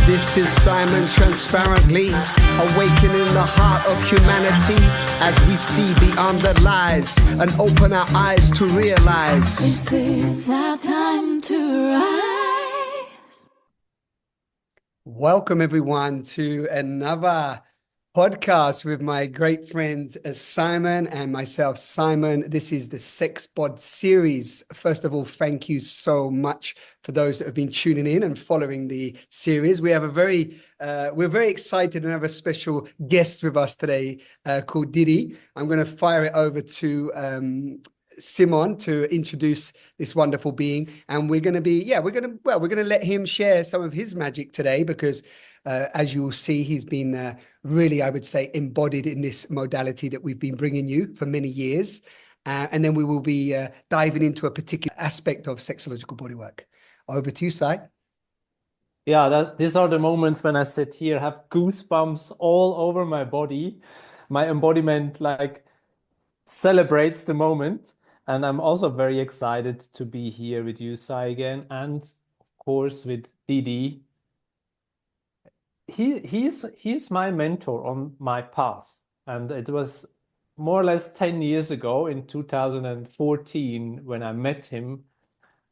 This is Simon transparently awakening the heart of humanity as we see beyond the lies and open our eyes to realize this is our time to rise. Welcome everyone to another podcast with my great friends Simon and myself, Simon. This is the Sexbod Series. First of all, thank you so much for those that have been tuning in and following the series. We have we're very excited and have a special guest with us today called Didi. I'm going to fire it over to Simon to introduce this wonderful being, and we're going to let him share some of his magic today because as you will see, he's been really, I would say, embodied in this modality that we've been bringing you for many years. And then we will be diving into a particular aspect of sexological bodywork. Over to you, Si. Yeah, these are the moments when I sit here, have goosebumps all over my body. My embodiment celebrates the moment. And I'm also very excited to be here with you, Si, again. And of course with Didi. He is my mentor on my path, and it was more or less 10 years ago in 2014 when I met him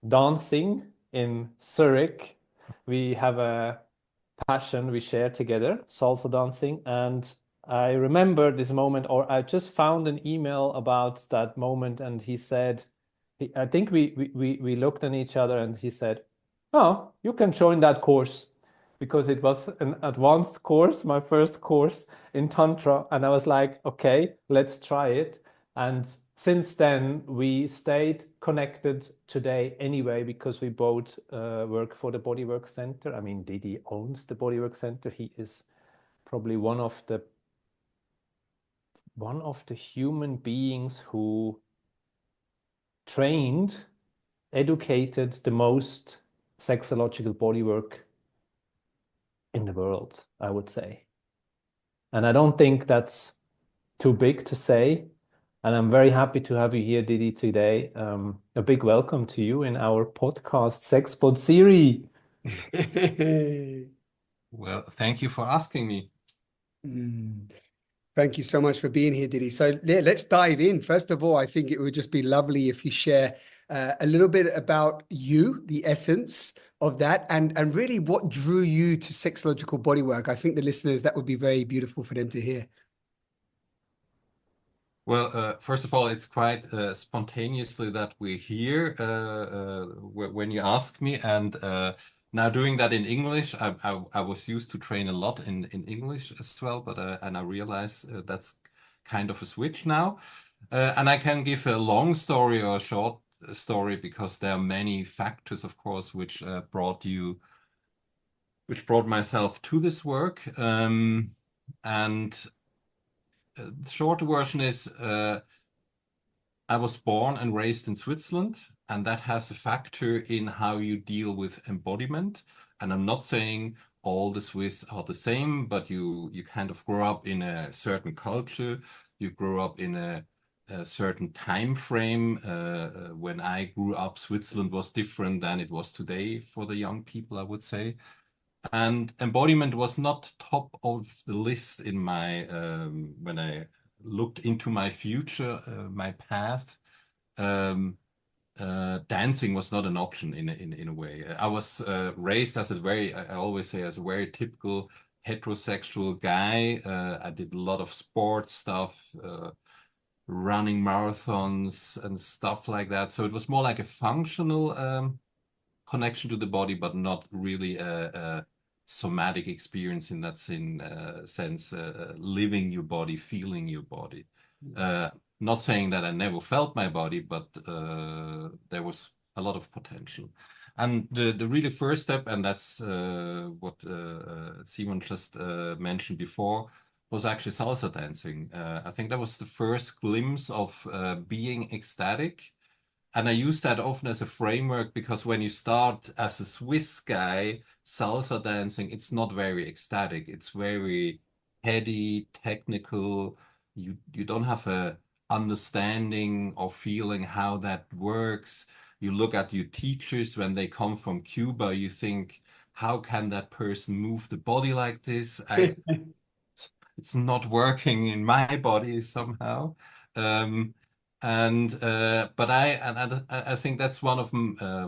dancing in Zurich. We have a passion we share together, salsa dancing, and I remember this moment, or I just found an email about that moment, and he said, I think we looked at each other, and he said, "Oh, you can join that course." Because it was an advanced course, my first course in Tantra. And I was like, okay, let's try it. And since then, we stayed connected today anyway, because we both work for the Bodywork Center. I mean, Didi owns the Bodywork Center. He is probably one of the human beings who trained, educated the most sexological bodywork in the world, I would say. And I don't think that's too big to say. And I'm very happy to have you here, Didi, today. A big welcome to you in our podcast, Sexbod Series. Well, thank you for asking me. Thank you so much for being here, Didi. So yeah, let's dive in. First of all, I think it would just be lovely if you share a little bit about you, the essence of that, and really what drew you to sexological bodywork. I think the listeners, that would be very beautiful for them to hear. Well, first of all, it's quite spontaneously that we're here when you ask me, and now doing that in English, I was used to train a lot in English as well, but and I realize that's kind of a switch now, and I can give a long story or a short story because there are many factors, of course, which brought myself to this work, and the short version is I was born and raised in Switzerland, and that has a factor in how you deal with embodiment. And I'm not saying all the Swiss are the same, but you kind of grow up in a certain culture, you grow up in a certain time frame. When I grew up, Switzerland was different than it was today for the young people, I would say. And embodiment was not top of the list in my when I looked into my future, my path. Dancing was not an option in a way. I was raised as I always say, as a very typical heterosexual guy. I did a lot of sports stuff, running marathons and stuff like that. So it was more like a functional connection to the body, but not really a somatic experience in that sense, living your body, feeling your body. Not saying that I never felt my body, but there was a lot of potential. And the really first step, and that's what Simon just mentioned before, was actually salsa dancing. I think that was the first glimpse of being ecstatic. And I use that often as a framework because when you start as a Swiss guy, salsa dancing, it's not very ecstatic. It's very heady, technical. You don't have a understanding or feeling how that works. You look at your teachers when they come from Cuba, you think how can that person move the body like this? It's not working in my body somehow. Um, but I think that's one of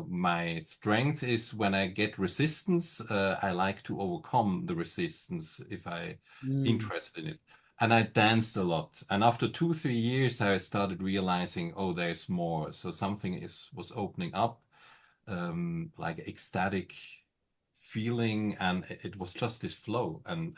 my strengths is when I get resistance, I like to overcome the resistance if I Mm. interested in it. And I danced a lot. And after 2, 3 years, I started realizing, oh, there's more. So something was opening up, like ecstatic feeling, and it was just this flow. And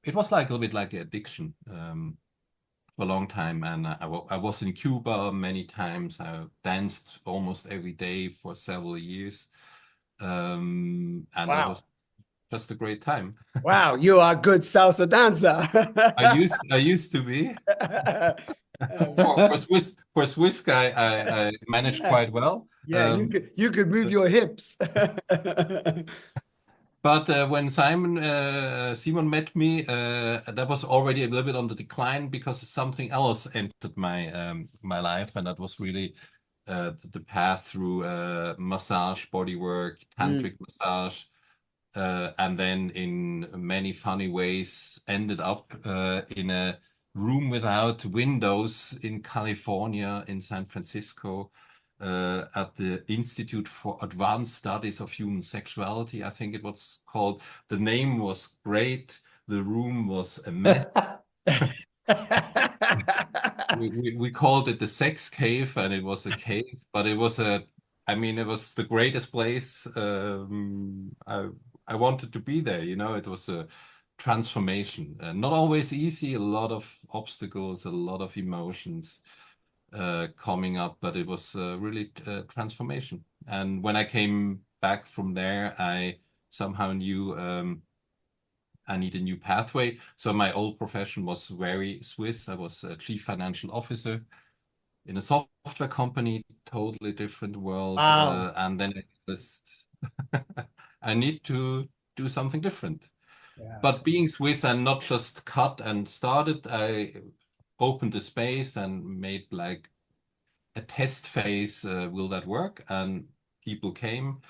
it was like a little bit like addiction for a long time. And I was in Cuba many times. I danced almost every day for several years. And that Wow. was just a great time. Wow, you are a good salsa dancer. I used to be. For a Swiss guy, I managed Yeah, quite well. yeah, you could move your hips. But when Simon met me, that was already a little bit on the decline because something else entered my life, and that was really the path through massage, bodywork, Mm. tantric massage, and then in many funny ways ended up in a room without windows in California, in San Francisco, at the Institute for Advanced Studies of Human Sexuality, I think it was called. The name was great. The room was a mess. We called it the sex cave, and it was a cave, but I mean, it was the greatest place. I wanted to be there, it was a transformation. Not always easy, a lot of obstacles, a lot of emotions coming up, but it was really transformation. And when I came back from there, I somehow knew I need a new pathway. So my old profession was very Swiss. I was a chief financial officer in a software company, totally different world. Wow. And then I just I need to do something different. Yeah. But being Swiss, I not just cut and started. I opened the space and made like a test phase. Will that work? And people came.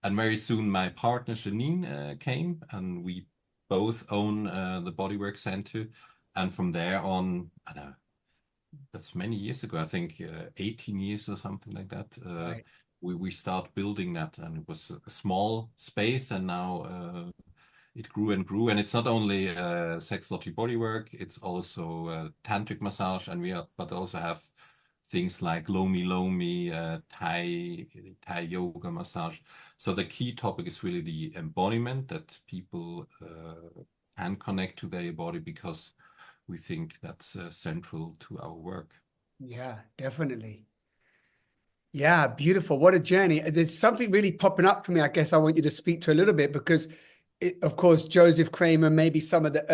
And very soon my partner Janine came, and we both own the Bodywork Center. And from there on, I don't know, that's many years ago, I think 18 years or something like that. Right. We start building that, and it was a small space, and now it grew and grew. And it's not only sexology bodywork, it's also tantric massage, and but also have things like lomi lomi, Thai yoga massage. So the key topic is really the embodiment, that people can connect to their body, because we think that's central to our work. Yeah, definitely. Yeah, beautiful. What a journey. There's something really popping up for me. I guess I want you to speak to a little bit because of course, Joseph Kramer, maybe some of the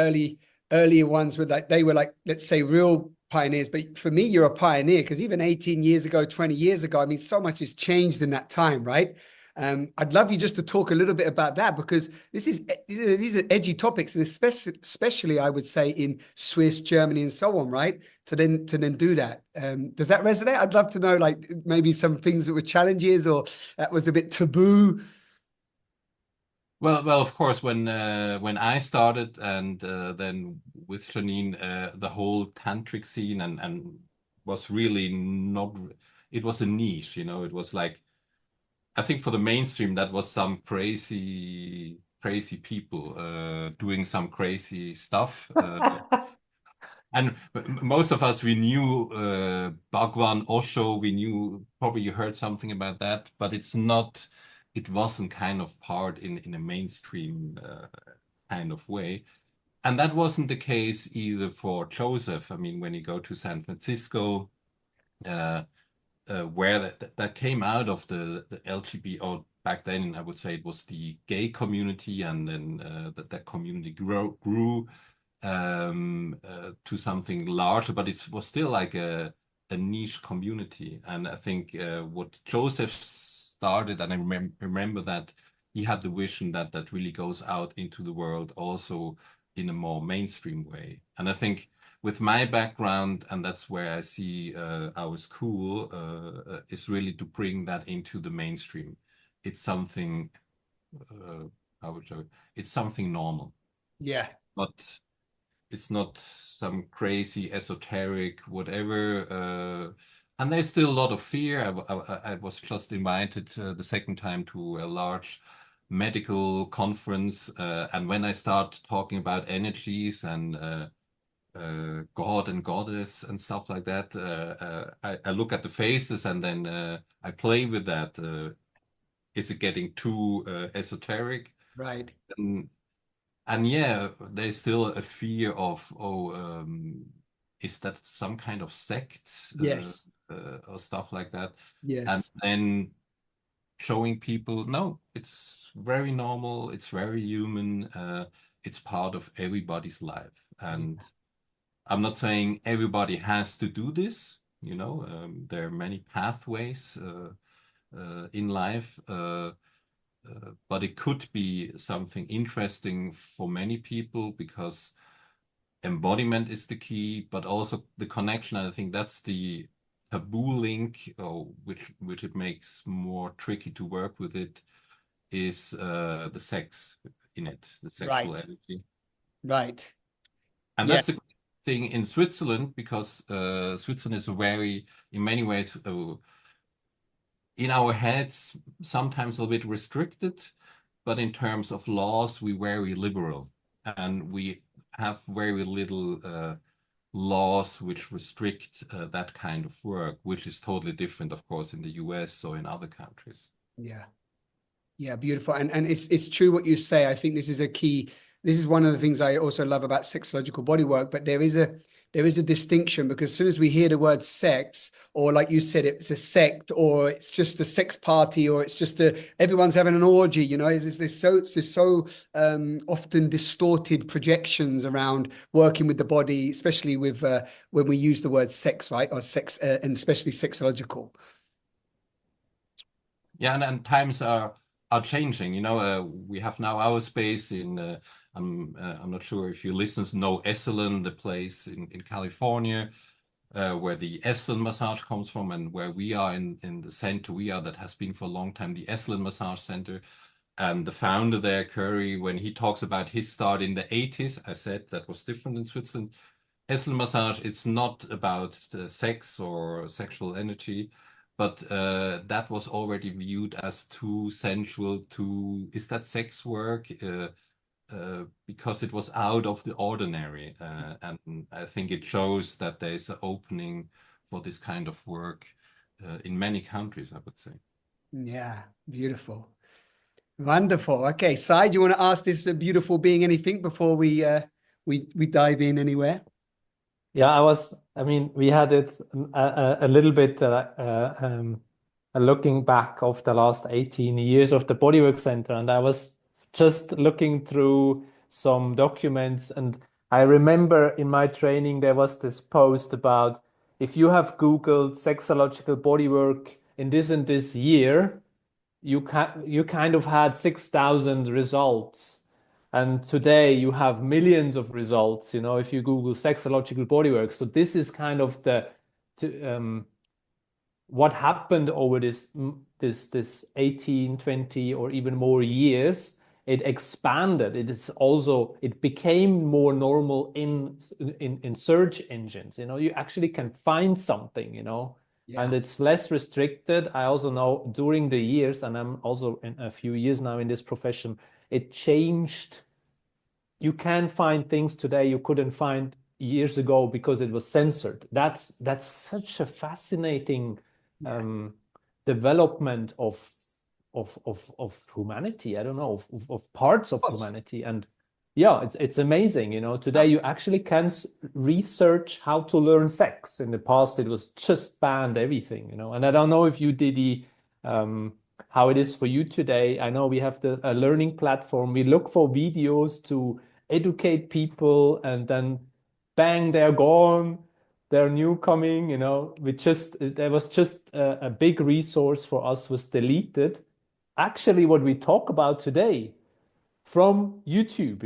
earlier ones were like, they were like, let's say real pioneers. But for me, you're a pioneer because even 18 years ago, 20 years ago, I mean, so much has changed in that time, right? I'd love you just to talk a little bit about that because these are edgy topics, and especially I would say in Swiss, Germany, and so on, right? To then do that. Does that resonate? I'd love to know, like maybe some things that were challenges or that was a bit taboo. Well, of course, when I started, and then with Janine, the whole tantric scene and was really not. It was a niche, It was like, I think for the mainstream, that was some crazy people doing some crazy stuff. And most of us, we knew Bhagwan Osho. We knew, probably you heard something about that, but it wasn't kind of part in a mainstream kind of way. And that wasn't the case either for Joseph. I mean, when you go to San Francisco, uh, where that came out of the LGBT, or back then I would say it was the gay community, and then that community grew to something larger, but it was still like a niche community. And I think what Joseph started, and I remember that he had the vision that really goes out into the world also in a more mainstream way. And I think with my background, and that's where I see our school is really to bring that into the mainstream. It's something how would you, it's something normal, Yeah. but it's not some crazy esoteric whatever. And there's still a lot of fear. I was just invited the second time to a large medical conference, and when I start talking about energies and God and goddess and stuff like that, I look at the faces and then I play with that. Is it getting too esoteric? Right. And yeah, there's still a fear of, oh, is that some kind of sect Yes. or stuff like that? And Yes. then showing people, no, it's very normal, it's very human, it's part of everybody's life. And Yeah. I'm not saying everybody has to do this, there are many pathways in life. But it could be something interesting for many people because embodiment is the key, but also the connection. And I think that's the taboo link, which it makes more tricky to work with it, is the sex in it, the sexual Right. energy. Right. And Yeah. that's the thing in Switzerland because Switzerland is in many ways, in our heads, sometimes a little bit restricted, but in terms of laws, we're very liberal and we have very little laws which restrict that kind of work, which is totally different, of course, in the US or in other countries. Yeah. Yeah, beautiful. And it's true what you say. I think this is a key. This is one of the things I also love about sexological bodywork, but there is a distinction because as soon as we hear the word sex, or like you said, it's a sect, or it's just a sex party, or it's just everyone's having an orgy, there's so often distorted projections around working with the body, especially with when we use the word sex, right? Or sex, and especially sexological. Yeah, and times are changing. We have now our space in. I'm not sure if your listeners know Esalen, the place in California, where the Esalen massage comes from, and where we are in the center that has been for a long time the Esalen Massage Center. And the founder there, Curry, when he talks about his start in the 80s, I said that was different in Switzerland. Esalen massage, it's not about sex or sexual energy, but that was already viewed as too sensual, is that sex work? Because it was out of the ordinary. And I think it shows that there's an opening for this kind of work in many countries, I would say. Yeah, beautiful. Wonderful. Okay, Sai, do you want to ask this beautiful being anything before we dive in anywhere? Yeah, we had it a little bit looking back of the last 18 years of the Bodywork Center, and I was just looking through some documents, and I remember in my training there was this post about if you have Googled sexological bodywork in this and this year, you kind of had 6,000 results. And today you have millions of results, if you Google sexological bodywork. So this is kind of what happened over this 18, 20, or even more years. It expanded. It became more normal in search engines. You actually can find something, and Yeah. it's less restricted. I also know during the years, and I'm also in a few years now in this profession, it changed. You can find things today you couldn't find years ago because it was censored. That's such a fascinating Yeah. um, development of humanity. I don't know, of parts of Of course. humanity. And yeah, it's amazing. Today you actually can research how to learn sex. In the past, it was just banned everything. And I don't know if you did how it is for you today. I know we have a learning platform. We look for videos to educate people, and then bang, they're gone. They're new coming. There was just a big resource for us was deleted. Actually, what we talk about today from YouTube,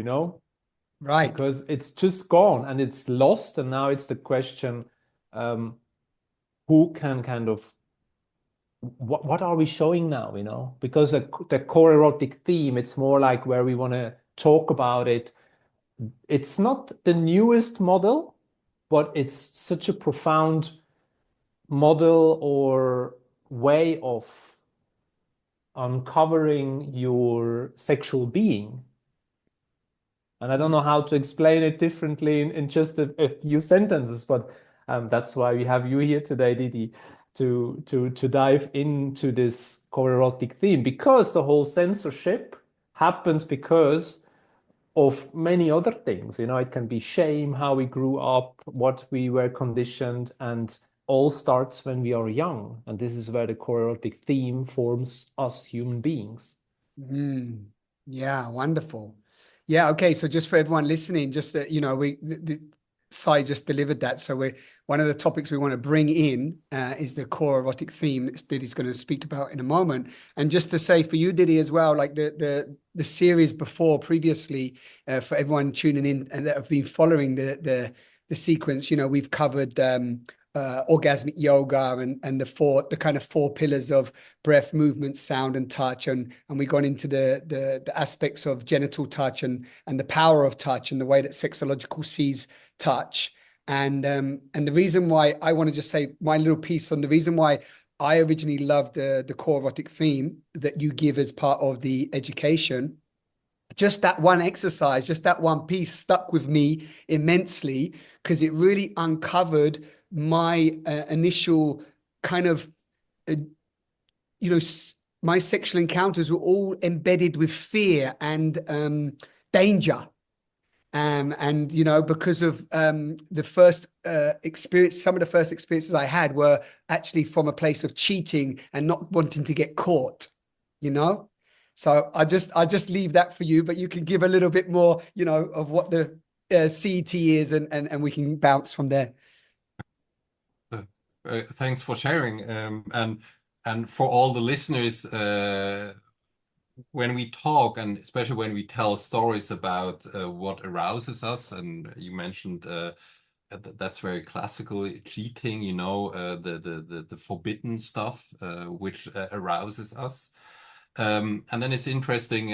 Right. because it's just gone and it's lost. And now it's the question, who can kind of what are we showing now, you know? Because the core erotic theme, it's more like where we want to talk about it. It's not the newest model, but it's such a profound model or way of uncovering your sexual being. And I don't know how to explain it differently in just a few sentences, but that's why we have you here today, Didi, to dive into this core erotic theme, because the whole censorship happens because of many other things. You know, it can be shame, how we grew up, what we were conditioned, and all starts when we are young. And this is where the core erotic theme forms us human beings. Mm. Yeah, wonderful. Yeah, okay. So just for everyone listening, just that, you know, Sai just delivered that. So we're one of the topics we want to bring in is the core erotic theme that Diddy's going to speak about in a moment. And just to say for you, Diddy, as well, like the series before previously, for everyone tuning in and that have been following the sequence, you know, we've covered orgasmic yoga and the kind of four pillars of breath, movement, sound, and touch, and we've gone into the aspects of genital touch and the power of touch and the way that sexological sees touch. And the reason why I want to just say my little piece on the reason why I originally loved the core erotic theme that you give as part of the education. Just that one exercise, just that one piece stuck with me immensely because it really uncovered my initial kind of, you know, my sexual encounters were all embedded with fear and danger. And, you know, because of the first experience, some of the first experiences I had were actually from a place of cheating and not wanting to get caught, you know? So I just leave that for you, but you can give a little bit more, you know, of what the CET is and we can bounce from there. Thanks for sharing. And for all the listeners, when we talk, and especially when we tell stories about what arouses us, and you mentioned that's very classical cheating, you know, the forbidden stuff which arouses us. And then it's interesting,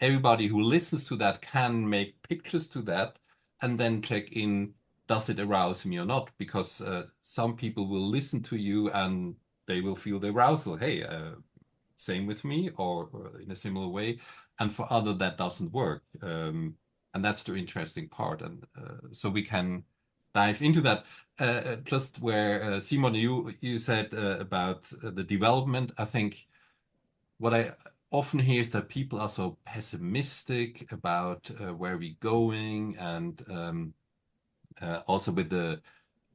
everybody who listens to that can make pictures to that and then check in, does it arouse me or not? Because some people will listen to you and they will feel the arousal. Hey, same with me or in a similar way. And for other, that doesn't work. And that's the interesting part. And so we can dive into that. Just where Simon, you said about the development, I think what I often hear is that people are so pessimistic about where we're going, and also with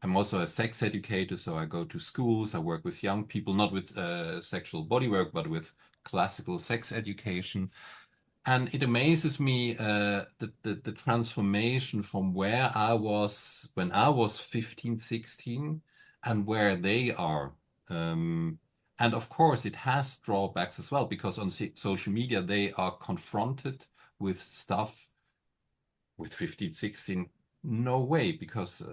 I'm also a sex educator, so I go to schools, I work with young people, not with sexual bodywork, but with classical sex education. And it amazes me the transformation from where I was when I was 15, 16 and where they are. And of course, it has drawbacks as well, because on social media, they are confronted with stuff with 15, 16. No way, because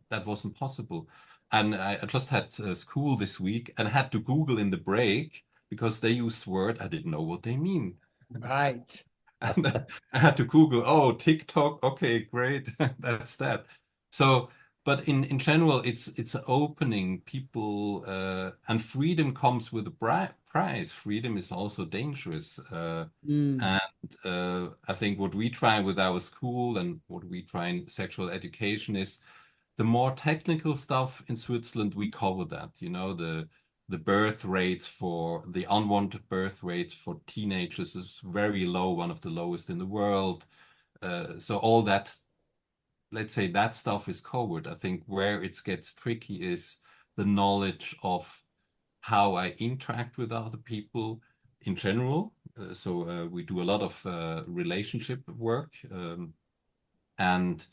that wasn't possible. And I just had school this week and had to Google in the break because they used word I didn't know what they mean. Right. And then I had to Google, oh, TikTok, okay, great, that's that. So, but in general, it's opening people, and freedom comes with a price. Freedom is also dangerous. Mm. And I think what we try with our school and what we try in sexual education is the more technical stuff in Switzerland, we cover that, you know, the birth rates for the unwanted birth rates for teenagers is very low, one of the lowest in the world. So all that, let's say that stuff is covered. I think where it gets tricky is the knowledge of how I interact with other people in general. So we do a lot of relationship work. And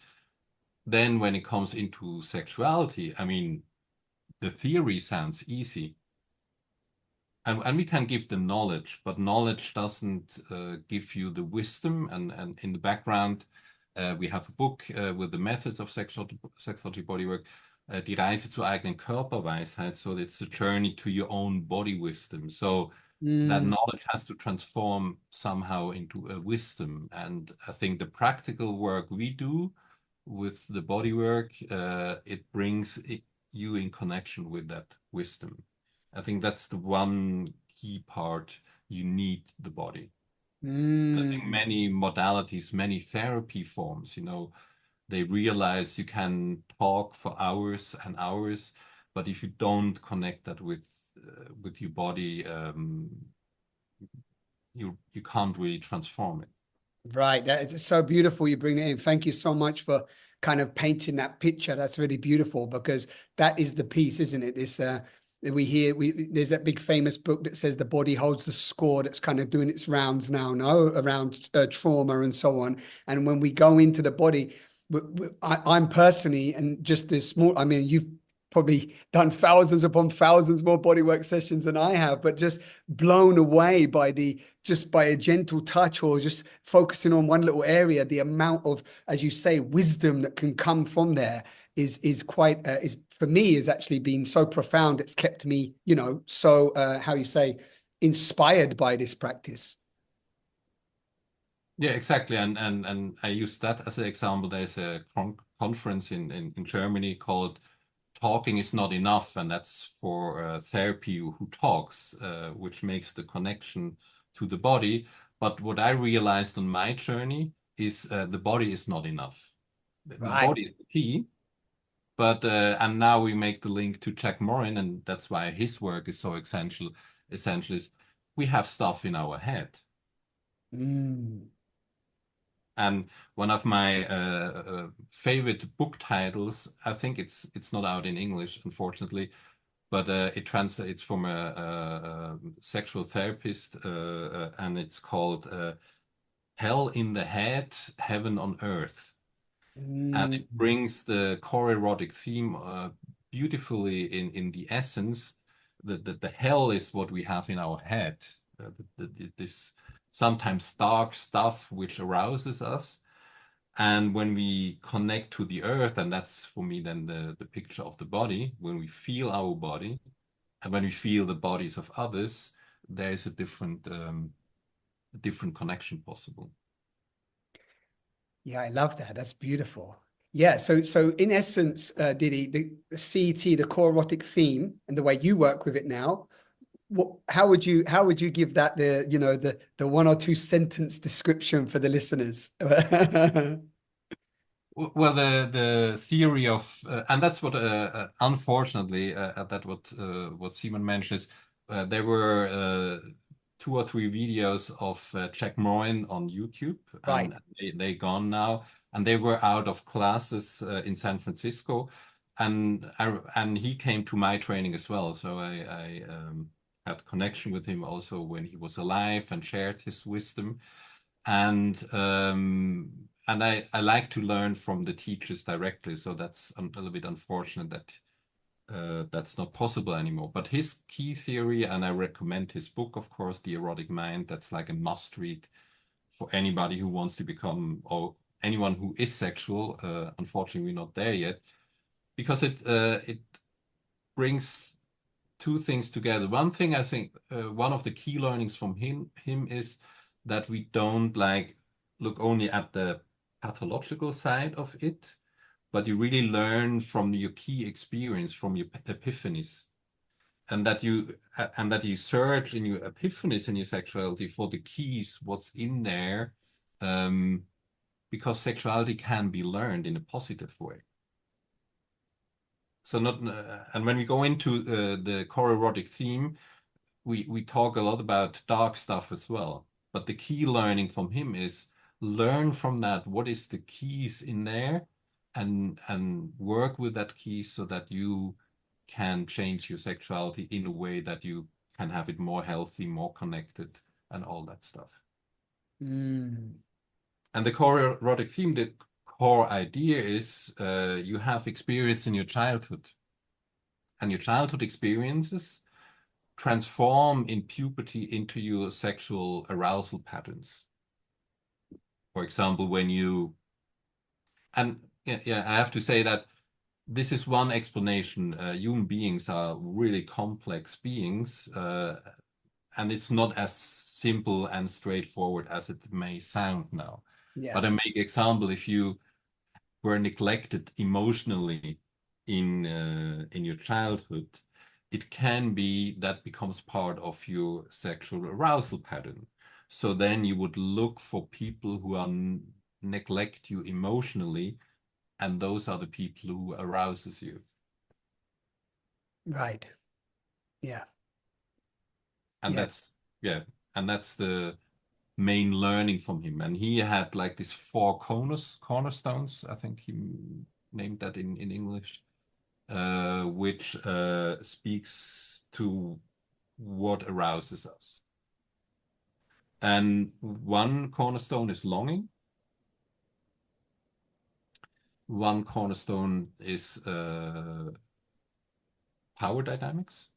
then when it comes into sexuality, I mean, the theory sounds easy. And we can give the knowledge, but knowledge doesn't give you the wisdom. And in the background, we have a book with the methods of sexology bodywork. Die Reise zur eigenen Körperweisheit. So it's a journey to your own body wisdom. So that Mm. knowledge has to transform somehow into a wisdom. And I think the practical work we do with the body work, it brings you in connection with that wisdom. I think that's the one key part. You need the body. I think Mm. many modalities, many therapy forms, they realize you can talk for hours and hours, but if you don't connect that with your body, you can't really transform it. Right. That is so beautiful you bring it in. Thank you so much for kind of painting that picture. That's really beautiful because that is the piece, isn't it? This we hear there's that big famous book that says the body holds the score that's kind of doing its rounds now, no, around trauma and so on. And when we go into the body, I'm personally, and just this small, I mean, you've probably done thousands upon thousands more bodywork sessions than I have, but just blown away by just by a gentle touch or just focusing on one little area, the amount of, as you say, wisdom that can come from there is quite is for me is actually been so profound. It's kept me, so how you say, inspired by this practice. Yeah, exactly. And I use that as an example. There's a conference in Germany called Talking is Not Enough, and that's for therapy who talks, which makes the connection to the body. But what I realized on my journey is the body is not enough. The Right. body is the key, but and now we make the link to Jack Morin, and that's why his work is so essential. Essential is we have stuff in our head. Mm. And one of my favorite book titles, I think it's not out in English, unfortunately, but it's from a sexual therapist, and it's called Hell in the Head, Heaven on Earth. And Mm. it brings the core erotic theme beautifully in the essence that the hell is what we have in our head, this sometimes dark stuff which arouses us. And when we connect to the earth, and that's for me then the picture of the body, when we feel our body and when we feel the bodies of others, there is a different connection possible. Yeah, I love that. That's beautiful. Yeah, so in essence, Didi, the CET, the core erotic theme, and the way you work with it now, how would you give that the one or two sentence description for the listeners? Well, the theory of and that's what unfortunately that what Simon mentions. There were 2 or 3 videos of Jack Morin on YouTube, Right. and they gone now, and they were out of classes in San Francisco, and he came to my training as well. So I had connection with him also when he was alive and shared his wisdom. And I like to learn from the teachers directly, so that's a little bit unfortunate that that's not possible anymore. But his key theory, and I recommend his book, of course, The Erotic Mind. That's like a must read for anybody who wants to become, or anyone who is sexual. Unfortunately, we're not there yet, because it brings 2 things together. One thing I think, one of the key learnings from him is that we don't like look only at the pathological side of it, but you really learn from your key experience, from your epiphanies, and that you search in your epiphanies and your sexuality for the keys, what's in there, um, because sexuality can be learned in a positive way. So not, and when we go into the core erotic theme, we talk a lot about dark stuff as well. But the key learning from him is learn from that. What is the keys in there, and work with that key so that you can change your sexuality in a way that you can have it more healthy, more connected, and all that stuff. Mm. And the core erotic theme, the core idea is you have experience in your childhood, and your childhood experiences transform in puberty into your sexual arousal patterns. For example, when you, and yeah, I have to say that this is one explanation. Human beings are really complex beings, and it's not as simple and straightforward as it may sound now. Yeah. But I make example, if you were neglected emotionally in your childhood, it can be that becomes part of your sexual arousal pattern. So then you would look for people who are neglect you emotionally, and those are the people who arouses you. Right. Yeah. And Yeah. that's the main learning from him. And he had like these four cornerstones, I think he named that in English, which speaks to what arouses us. And one cornerstone is longing. One cornerstone is power dynamics.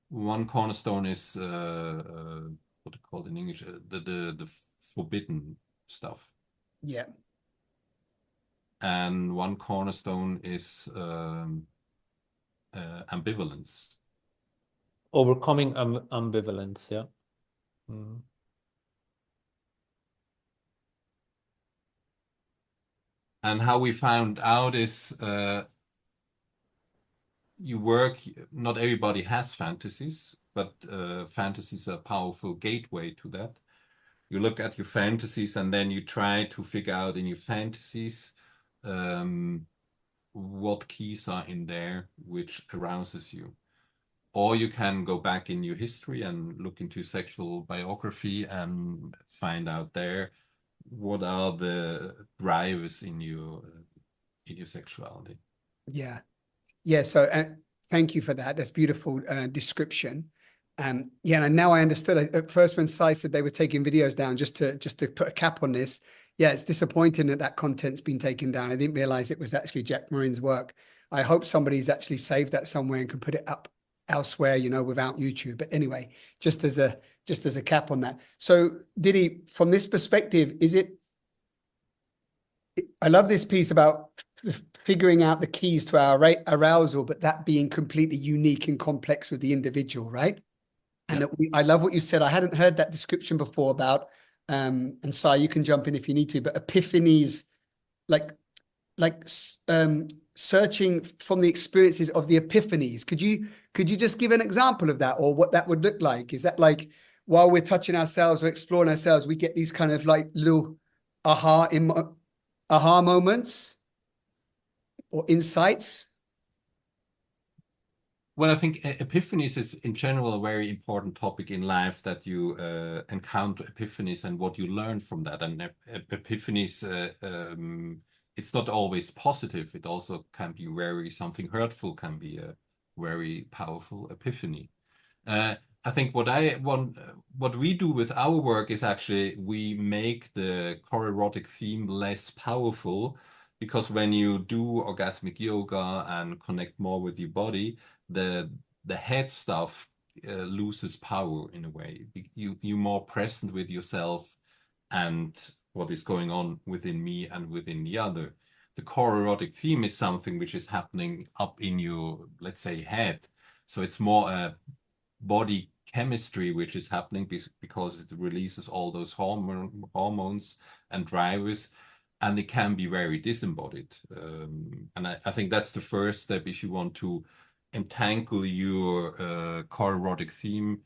One cornerstone is what they call in English, the forbidden stuff. Yeah. And one cornerstone is ambivalence. Overcoming ambivalence, yeah. Mm. And how we found out is not everybody has fantasies, but fantasies are a powerful gateway to that. You look at your fantasies and then you try to figure out in your fantasies what keys are in there which arouses you. Or you can go back in your history and look into sexual biography and find out there what are the drivers in your sexuality. Yeah. Yeah. So thank you for that. That's beautiful description. Yeah, and now I understood. At first, when Sai said they were taking videos down just to put a cap on this, yeah, it's disappointing that that content's been taken down. I didn't realize it was actually Jack Marin's work. I hope somebody's actually saved that somewhere and can put it up elsewhere, without YouTube. But anyway, just as a cap on that. So, Didi, from this perspective, I love this piece about figuring out the keys to our arousal, but that being completely unique and complex with the individual, right? And I love what you said. I hadn't heard that description before about, and Sai, you can jump in if you need to, but epiphanies, like searching from the experiences of the epiphanies. Could you just give an example of that, or what that would look like? Is that like while we're touching ourselves or exploring ourselves, we get these kind of like little aha moments or insights? Well, I think epiphanies is in general a very important topic in life, that you encounter epiphanies and what you learn from that. And epiphanies, it's not always positive. It also can be something hurtful can be a very powerful epiphany. I think what we do with our work is actually we make the core erotic theme less powerful, because when you do orgasmic yoga and connect more with your body, the head stuff loses power in a way. You're more present with yourself and what is going on within me and within the other. The core erotic theme is something which is happening up in your, let's say, head. So it's more a body chemistry which is happening because it releases all those hormones and drivers, and it can be very disembodied. And I think that's the first step if you want to entangle your core erotic theme.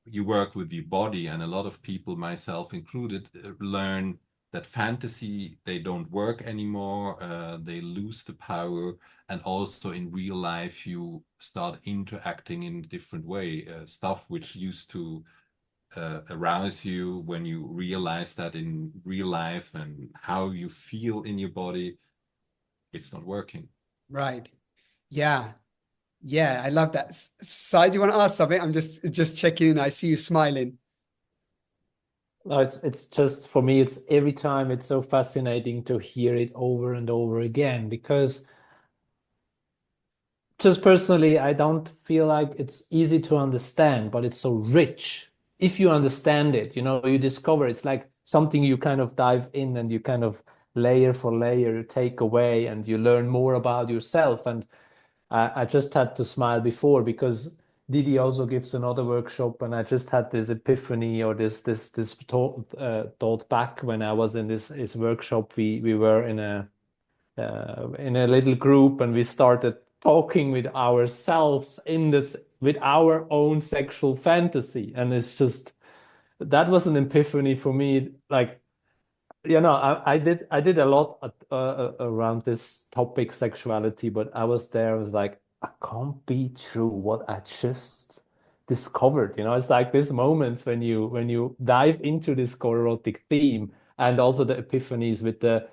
You work with the body, and a lot of people, myself included, learn that fantasy, they don't work anymore, they lose the power, and also in real life you start interacting in a different way. Stuff which used to arouse you, when you realize that in real life and how you feel in your body, it's not working. Right. Yeah. Yeah, I love that. Sai, do you want to ask something? I'm just checking in. I see you smiling. No, it's just, for me, it's every time it's so fascinating to hear it over and over again, because just personally, I don't feel like it's easy to understand, but it's so rich. If you understand it, you discover it's like something you kind of dive in and you kind of layer for layer you take away, and you learn more about yourself. And I just had to smile before because Didi also gives another workshop, and I just had this epiphany or this thought back when I was in this workshop. We were in a little group, and we started talking with ourselves in this with our own sexual fantasy, and it's just that was an epiphany for me. Like, you know, I did a lot around this topic, sexuality, but I was there. I was like, I can't be true what I just discovered. You know, it's like these moments when you dive into this erotic theme, and also the epiphanies with the,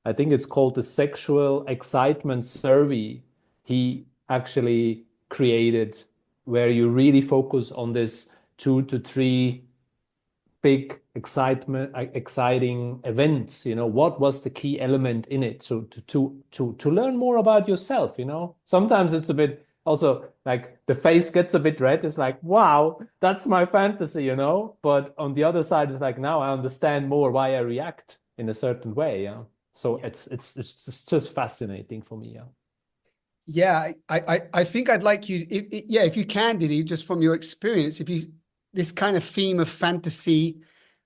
I think it's called the sexual excitement survey. He actually created where you really focus on this 2 to 3 big exciting events. You know, what was the key element in it? So to learn more about yourself, you know. Sometimes it's a bit also like the face gets a bit red. It's like, wow, that's my fantasy, you know. But on the other side, it's like now I understand more why I react in a certain way. Yeah. So it's just fascinating for me. Yeah. Yeah, I think I'd like you, if you can, Didi, just from your experience, if you this kind of theme of fantasy,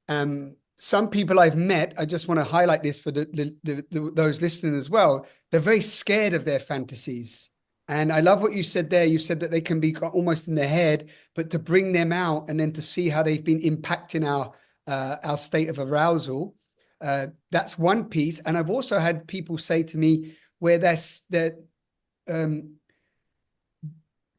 some people I've met, I just want to highlight this for those listening as well. They're very scared of their fantasies, and I love what you said there. You said that they can be almost in their head, but to bring them out and then to see how they've been impacting our state of arousal. That's one piece, and I've also had people say to me where they're kind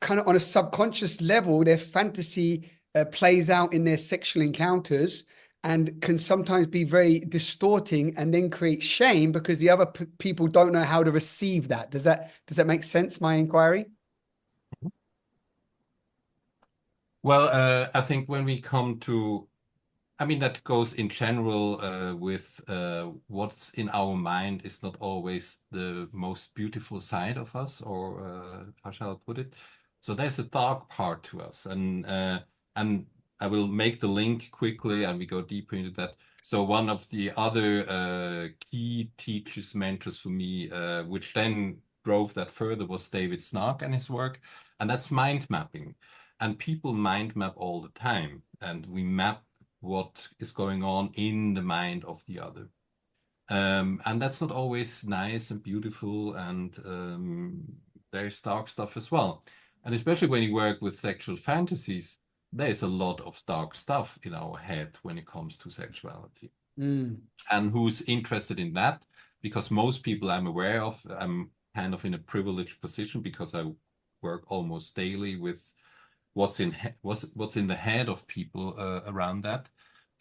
of on a subconscious level, their fantasy plays out in their sexual encounters and can sometimes be very distorting and then create shame because the other people don't know how to receive that. Does that make sense, my inquiry? Well, I think when we come to, I mean, that goes in general with what's in our mind is not always the most beautiful side of us, or how shall I put it? So there's a dark part to us, and I will make the link quickly, and we go deeper into that. So one of the other key teachers, mentors for me, which then drove that further, was David Snark and his work, and that's mind mapping. And people mind map all the time, and we map what is going on in the mind of the other. And that's not always nice and beautiful, and there's dark stuff as well. And especially when you work with sexual fantasies, there's a lot of dark stuff in our head when it comes to sexuality. And who's interested in that? Because most people I'm aware of, I'm kind of in a privileged position because I work almost daily with what's in the head of people around that.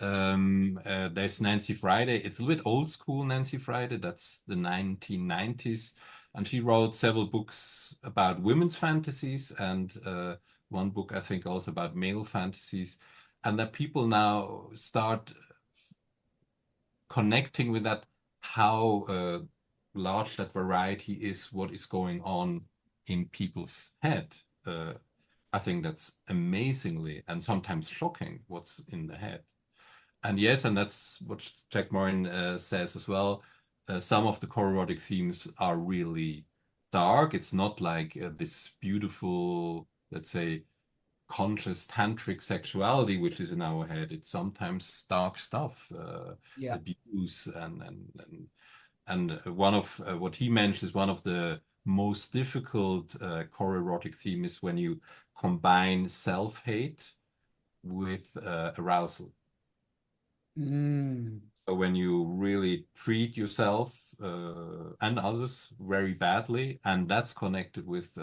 There's Nancy Friday. It's a little bit old school Nancy Friday. That's the 1990s. And she wrote several books about women's fantasies and one book, I think, also about male fantasies. And that people now start connecting with that, how large that variety is, what is going on in people's head. I think that's amazingly and sometimes shocking what's in the head. And yes, and that's what Jack Morin says as well. Some of the erotic themes are really dark. It's not like this beautiful, let's say, conscious tantric sexuality, which is in our head. It's sometimes dark stuff, abuse, and one of what he mentions is one of the most difficult erotic theme is when you combine self-hate with arousal. So when you really treat yourself and others very badly, and that's connected with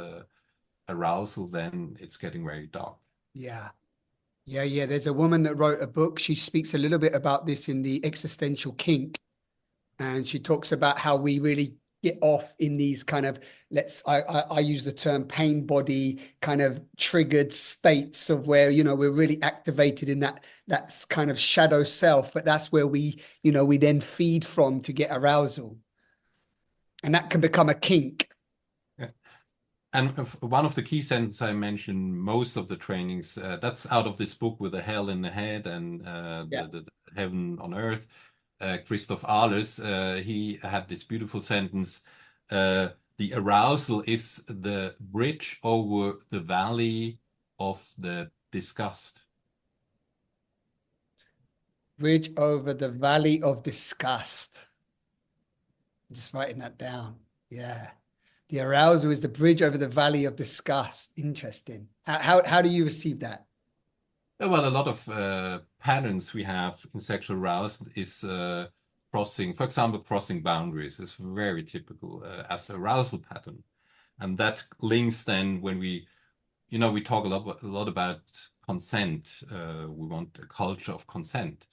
arousal, then it's getting very dark. Yeah. There's a woman that wrote a book. She speaks a little bit about this in the Existential Kink. And she talks about how we really get off in these kind of, I use the term pain body kind of triggered states of where, you know, we're really activated in that's kind of shadow self, but that's where we then feed from to get arousal. And that can become a kink. Yeah. And one of the key sentences I mentioned, most of the trainings, that's out of this book with the hell in the head and the heaven on earth. Christoph Ahlers, he had this beautiful sentence, the arousal is the bridge over the valley of the disgust. Bridge over the valley of disgust. I'm just writing that down. Yeah. The arousal is the bridge over the valley of disgust. Interesting. How do you receive that? Well, a lot of patterns we have in sexual arousal is crossing, for example, crossing boundaries is very typical as an arousal pattern. And that links then when we talk a lot about consent. We want a culture of consent.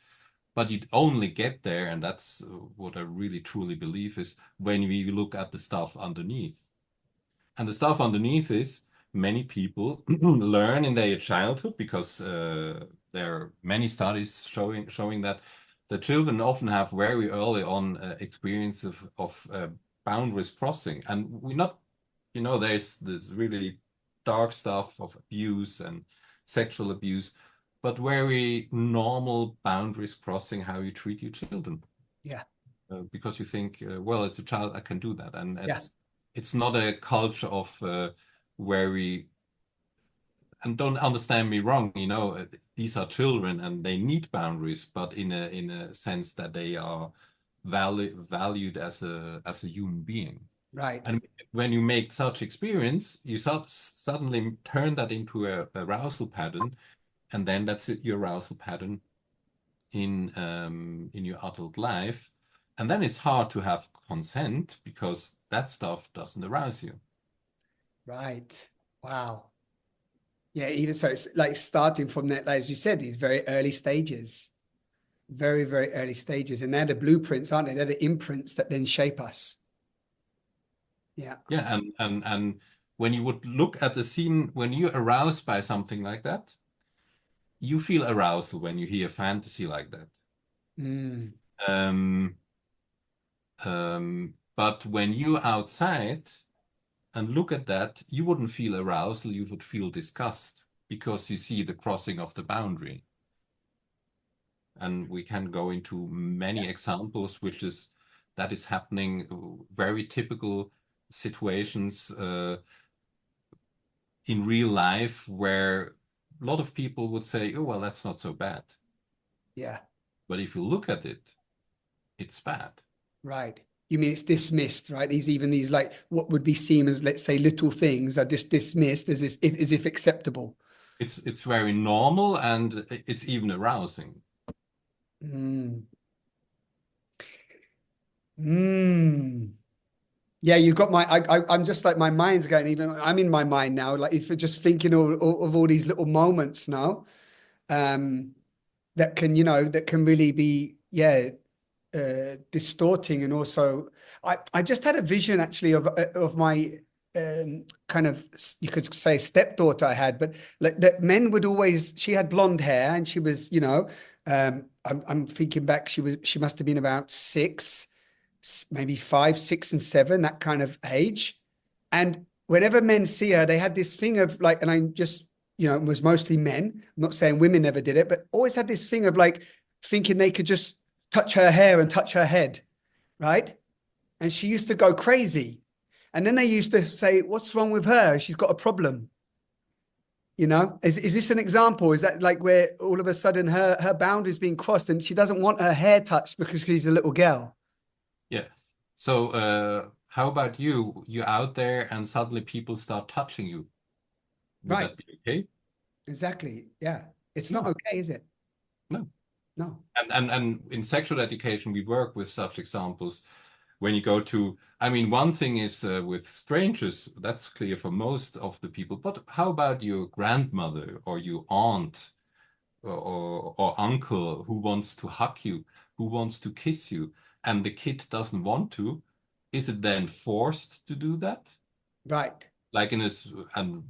But you'd only get there, and that's what I really truly believe, is when we look at the stuff underneath. And the stuff underneath is many people learn in their childhood, because there are many studies showing that the children often have very early on experience of boundaries crossing. And we're not, there's this really dark stuff of abuse and sexual abuse, but very normal boundaries crossing how you treat your children. Yeah. Because you think, well, it's a child, I can do that. And Yeah. it's not a culture of where we, and don't understand me wrong, these are children and they need boundaries, but in a sense that they are valued as a human being. Right. And when you make such experience, you suddenly turn that into a arousal pattern, and then that's your arousal pattern in your adult life. And then it's hard to have consent because that stuff doesn't arouse you. Right. Wow. Yeah, even so, it's like starting from that, as you said, these very early stages, very, very early stages. And they're the blueprints, aren't they? They're the imprints that then shape us. Yeah. Yeah, and when you would look at the scene, when you're aroused by something like that, you feel arousal when you hear fantasy like that. Mm. But when you're outside and look at that, you wouldn't feel arousal, you would feel disgust because you see the crossing of the boundary. And we can go into many examples, that is happening, very typical situations in real life where a lot of people would say, oh, well, that's not so bad. Yeah. But if you look at it, it's bad. Right. You mean it's dismissed, right? These like what would be seen as, let's say, little things are just dismissed as if acceptable. It's very normal, and it's even arousing. Mm. Mm. Yeah, you've got I'm just like, my mind's going, even I'm in my mind now, like if you're just thinking of all these little moments now, that can really be, yeah, distorting. And also I just had a vision actually of my kind of, you could say, stepdaughter I had, but like that men would always, she had blonde hair and she was, I'm thinking back, she must have been about 6, maybe 5, 6 and 7, that kind of age. And whenever men see her, they had this thing of like, and I just, it was mostly men. I'm not saying women never did it, but always had this thing of like thinking they could just touch her hair and touch her head, right? And she used to go crazy. And then they used to say, what's wrong with her? She's got a problem. Is this an example? Is that like where all of a sudden her boundaries being crossed and she doesn't want her hair touched because she's a little girl? Yeah. So how about you? You're out there and suddenly people start touching you. Would Right. that be okay? Exactly. Yeah. It's No. not okay, is it? No. No. And in sexual education, we work with such examples. When you go to, I mean, one thing is with strangers, that's clear for most of the people. But how about your grandmother or your aunt or uncle who wants to hug you, who wants to kiss you, and the kid doesn't want to? Is it then forced to do that? Right. Like and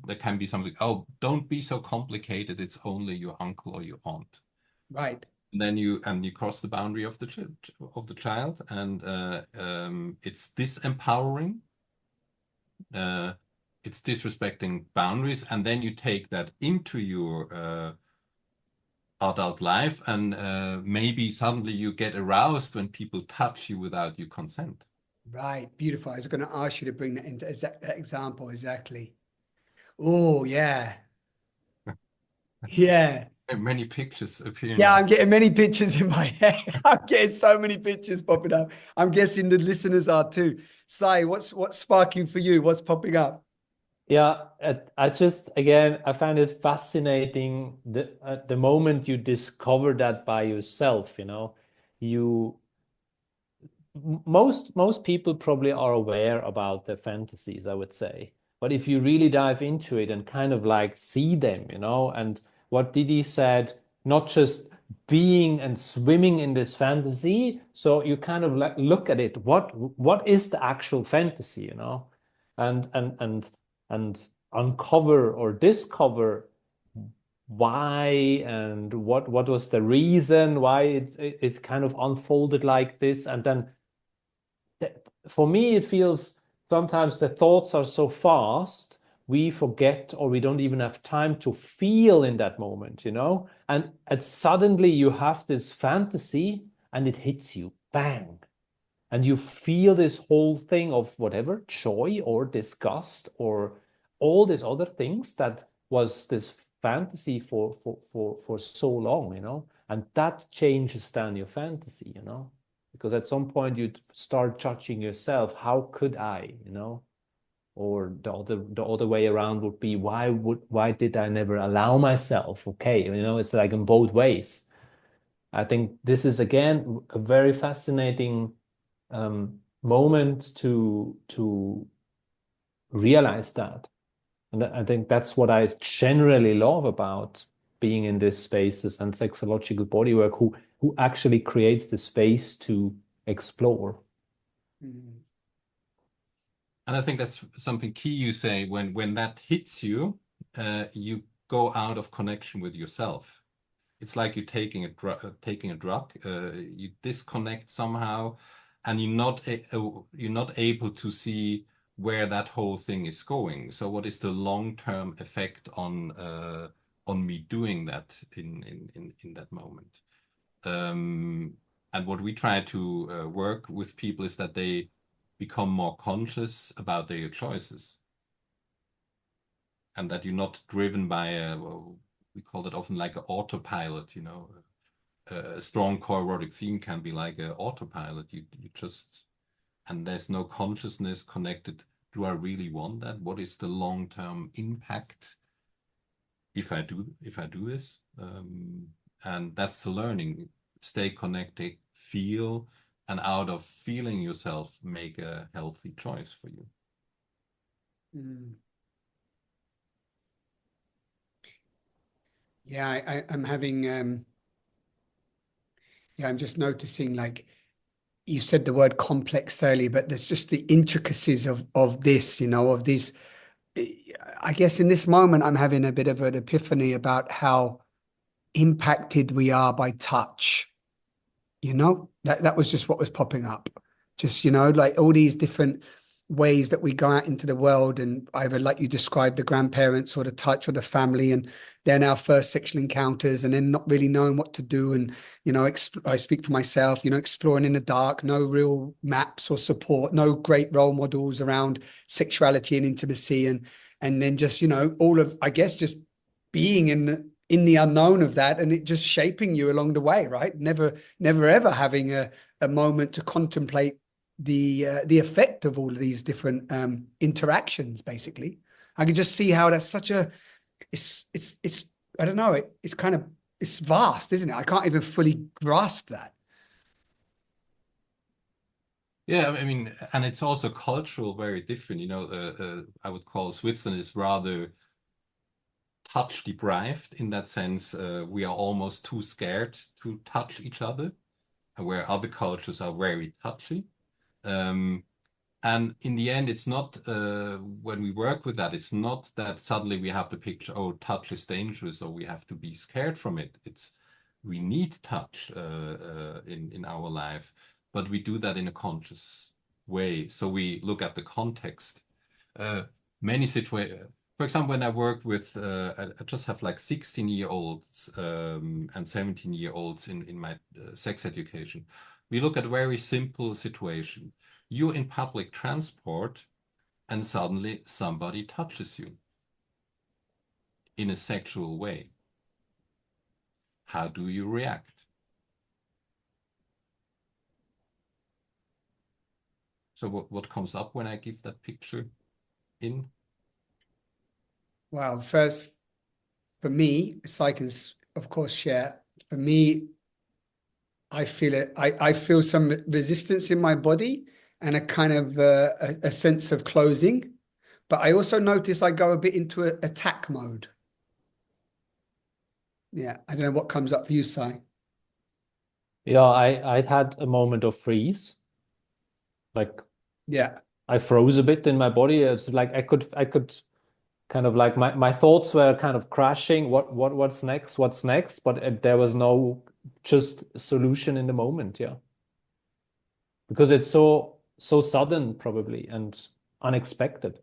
there can be something, oh, don't be so complicated. It's only your uncle or your aunt. Right. And then you cross the boundary of the child, and it's disempowering. It's disrespecting boundaries, and then you take that into your adult life, and maybe suddenly you get aroused when people touch you without your consent. Right, beautiful. I was going to ask you to bring that into that example exactly. Oh, yeah. Yeah. Many pictures appear Yeah, now. I'm getting many pictures in my head. I'm getting so many pictures popping up. I'm guessing the listeners are too. Sai, what's sparking for you? What's popping up? Yeah, I just again I find it fascinating the moment you discover that by yourself, you know, you most people probably are aware about their fantasies, I would say. But if you really dive into it and kind of like see them, you know, and what Didi said, not just being and swimming in this fantasy, so you kind of like look at it. What is the actual fantasy, you know, and uncover or discover why and what was the reason why it kind of unfolded like this, and then for me, it feels sometimes the thoughts are so fast, we forget or we don't even have time to feel in that moment, you know? And suddenly you have this fantasy and it hits you, bang. And you feel this whole thing of whatever, joy or disgust or all these other things that was this fantasy for so long, you know? And that changes then your fantasy, you know? Because at some point you'd start judging yourself, how could I, you know? Or the other way around would be, why did I never allow myself? Okay, you know, it's like in both ways. I think this is again a very fascinating moment to realize that. And I think that's what I generally love about being in these spaces and sexological bodywork, who actually creates the space to explore. Mm. And I think that's something key you say, when that hits you, you go out of connection with yourself. It's like you're taking a drug, you disconnect somehow, and you're not able to see where that whole thing is going. So what is the long-term effect on me doing that in that moment? And what we try to work with people is that they become more conscious about their choices, and that you're not driven by well, we call it often like an autopilot, you know. A strong core erotic theme can be like an autopilot. You just, and there's no consciousness connected. Do I really want that? What is the long-term impact if I do this? And that's the learning. Stay connected, feel, and out of feeling yourself, make a healthy choice for you. Mm. Yeah, I'm having yeah, I'm just noticing, like you said the word complex earlier, but there's just the intricacies of this, you know, of this. I guess in this moment I'm having a bit of an epiphany about how impacted we are by touch. You know, that was just what was popping up. Just, you know, like all these different ways that we go out into the world, and either like you described, the grandparents or the touch or the family, and then our first sexual encounters, and then not really knowing what to do. And, you know, I speak for myself, you know, exploring in the dark, no real maps or support, no great role models around sexuality and intimacy. And then just, you know, all of, I guess, just being in the unknown of that, and it just shaping you along the way, right? Never ever having a moment to contemplate the effect of all of these different interactions. Basically, I can just see how that's such a it's I don't know, it's kind of, it's vast, isn't it? I can't even fully grasp that. Yeah, I mean, and it's also cultural, very different. You know, I would call Switzerland is rather touch deprived in that sense. We are almost too scared to touch each other, where other cultures are very touchy. Um, and in the end, it's not when we work with that, it's not that suddenly we have the picture, oh, touch is dangerous, or we have to be scared from it. It's we need touch in our life, but we do that in a conscious way. So we look at the context. Uh, many situations. For example, when I work with, I just have like 16-year-olds and 17-year-olds in my sex education. We look at a very simple situation. You're in public transport and suddenly somebody touches you in a sexual way. How do you react? So what comes up when I give that picture in? Wow. First, for me, so I can, of course, share. For me, I feel it. I feel some resistance in my body and a kind of a sense of closing. But I also notice I go a bit into attack mode. Yeah, I don't know what comes up for you, Si. Yeah, I'd had a moment of freeze. Like Yeah, I froze a bit in my body. It's like I could kind of like my thoughts were kind of crashing. What's next? What's next? But there was no just solution in the moment. Yeah, because it's so sudden probably and unexpected.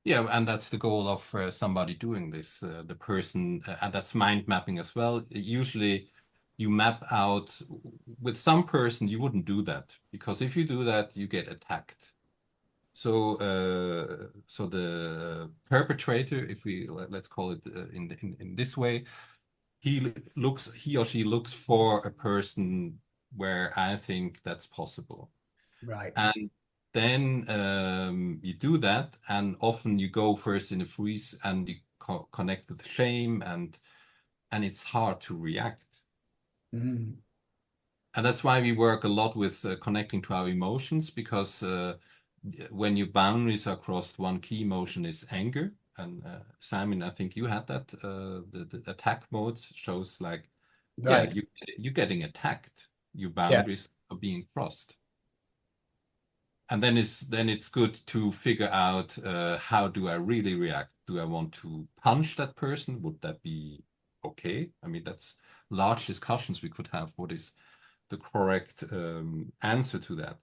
Yeah, and that's the goal of somebody doing this, the person, and that's mind mapping as well. Usually you map out with some person, you wouldn't do that because if you do that, you get attacked. So, so the perpetrator, if we let's call it in this way, he or she looks for a person where I think that's possible. right. And then you do that, and often you go first in a freeze and you connect with shame, and it's hard to react. Mm. And that's why we work a lot with connecting to our emotions, because when your boundaries are crossed, one key emotion is anger. And Simon, I think you had that. The attack mode shows like, yeah, Right. you're getting attacked. Your Yeah. boundaries are being crossed. And then it's good to figure out how do I really react? Do I want to punch that person? Would that be okay? I mean, that's large discussions we could have. What is the correct answer to that?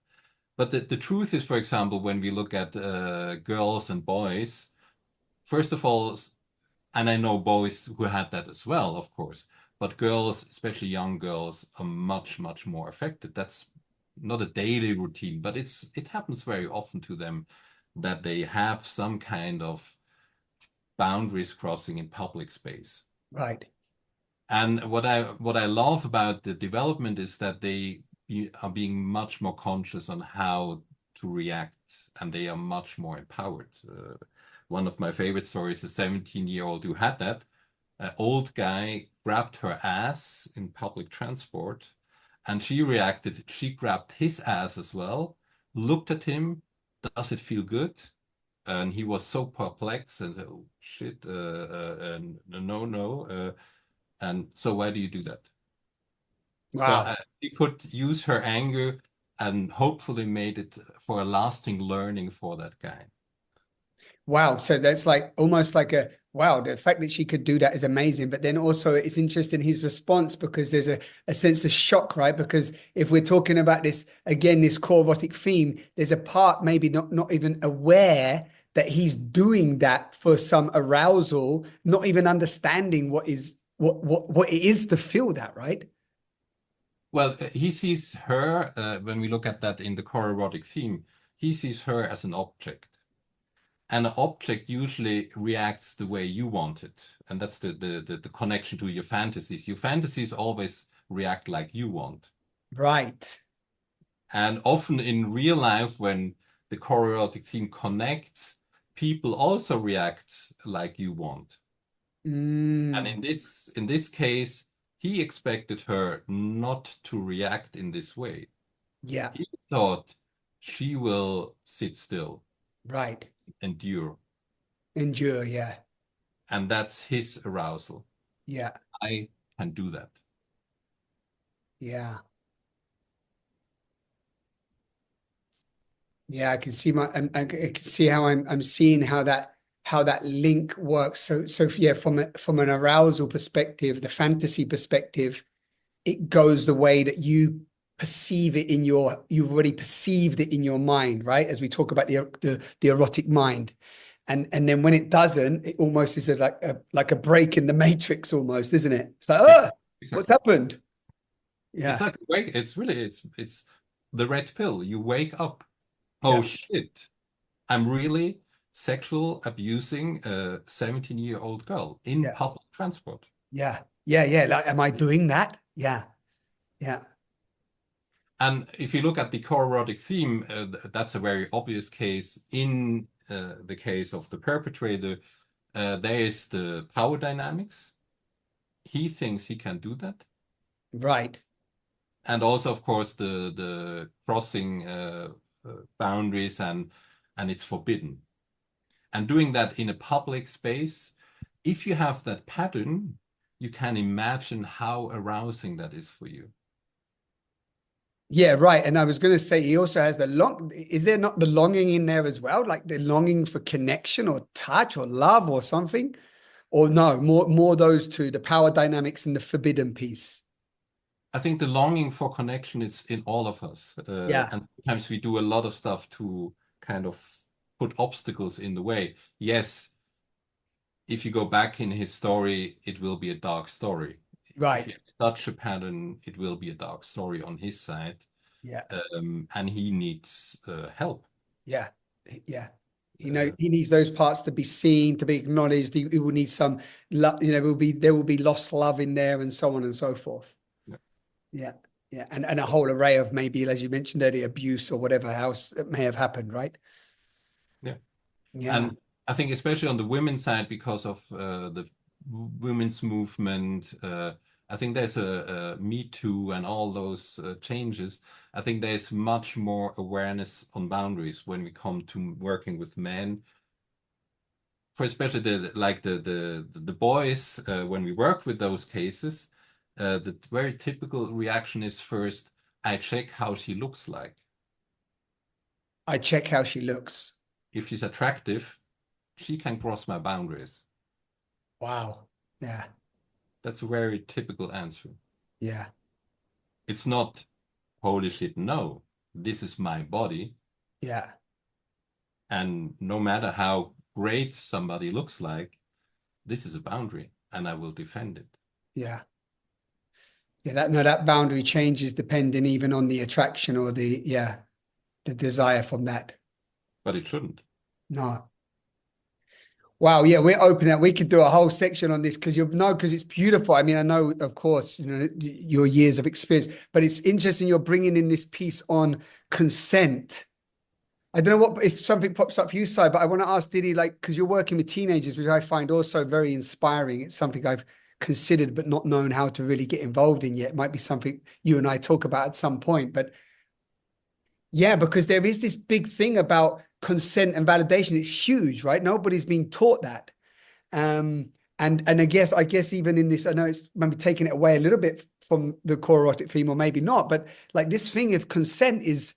But the truth is, for example, when we look at girls and boys, first of all, and I know boys who had that as well, of course, but girls, especially young girls, are much, much more affected. That's not a daily routine, but it happens very often to them that they have some kind of boundaries crossing in public space. Right. And what I love about the development is that they are being much more conscious on how to react, and they are much more empowered. One of my favorite stories, a 17-year-old who had that. An old guy grabbed her ass in public transport, and she reacted. She grabbed his ass as well, looked at him. Does it feel good? And he was so perplexed and said, "Oh shit, no, no." And so why do you do that? So Wow. he could use her anger and hopefully made it for a lasting learning for that guy. Wow. So that's like almost like a wow. The fact that she could do that is amazing. But then also it's interesting his response because there's a sense of shock, right? Because if we're talking about this again, this core erotic theme, there's a part maybe not even aware that he's doing that for some arousal, not even understanding what it is to feel that, right? Well, he sees her, when we look at that in the core erotic theme, he sees her as an object. And an object usually reacts the way you want it. And that's the connection to your fantasies. Your fantasies always react like you want. Right. And often in real life, when the core erotic theme connects, people also react like you want. And Mm, in this case, he expected her not to react in this way. yeah. He thought she will sit still, Right. endure, Endure. Yeah. and that's his arousal. Yeah. I can do that. Yeah. Yeah, I can see I can see how I'm seeing how that link works. So yeah, from an arousal perspective, the fantasy perspective, it goes the way that you perceive it you've already perceived it in your mind, right? As we talk about the erotic mind. And then when it doesn't, it almost is like a break in the matrix almost, isn't it? It's like, oh, Exactly. what's happened? It's Yeah. like it's really it's the red pill. You wake up. Yeah. Oh shit. I'm really sexual abusing a 17-year-old girl in Yeah. public transport. Yeah. Yeah. Yeah. Like, am I doing that? Yeah. Yeah. And if you look at the core erotic theme, that's a very obvious case. In the case of the perpetrator, there is the power dynamics. He thinks he can do that. Right. And also, of course, the crossing boundaries and it's forbidden. And doing that in a public space, if you have that pattern, you can imagine how arousing that is for you. Yeah, right. And I was going to say he also has is there not the longing in there as well? Like the longing for connection or touch or love or something? Or no, more those two, the power dynamics and the forbidden piece. I think the longing for connection is in all of us. Yeah. And sometimes we do a lot of stuff to kind of put obstacles in the way. Yes, if you go back in his story, it will be a dark story. If you Right. have such a pattern, it will be a dark story on his side. Yeah. And he needs help. Yeah. Yeah. He needs those parts to be seen, to be acknowledged. He will need some love, there will be lost love in there and so on and so forth. Yeah. Yeah. Yeah. And a whole array of maybe, as you mentioned earlier, abuse or whatever else that may have happened, right? Yeah. Yeah. And I think especially on the women's side, because of the women's movement, I think there's a Me Too and all those changes. I think there's much more awareness on boundaries when we come to working with men. For especially the boys, when we work with those cases, the very typical reaction is first, I check how she looks like. I check how she looks. If she's attractive, she can cross my boundaries. Wow. Yeah. That's a very typical answer. Yeah. It's not, holy shit, no, this is my body. Yeah. And no matter how great somebody looks like, this is a boundary and I will defend it. Yeah. Yeah. That boundary changes depending even on the attraction or the desire from that. But it shouldn't. No. Wow, yeah, we're opening up. We could do a whole section on this because it's beautiful. I mean, I know, of course, your years of experience, but it's interesting you're bringing in this piece on consent. I don't know if something pops up for you, Si, but I want to ask Diddy, like, because you're working with teenagers, which I find also very inspiring. It's something I've considered but not known how to really get involved in yet. It might be something you and I talk about at some point, but yeah, because there is this big thing about consent and validation. It's huge, right? Nobody's been taught that. And I guess even in this, I know it's maybe taking it away a little bit from the core erotic theme, or maybe not, but like this thing of consent is,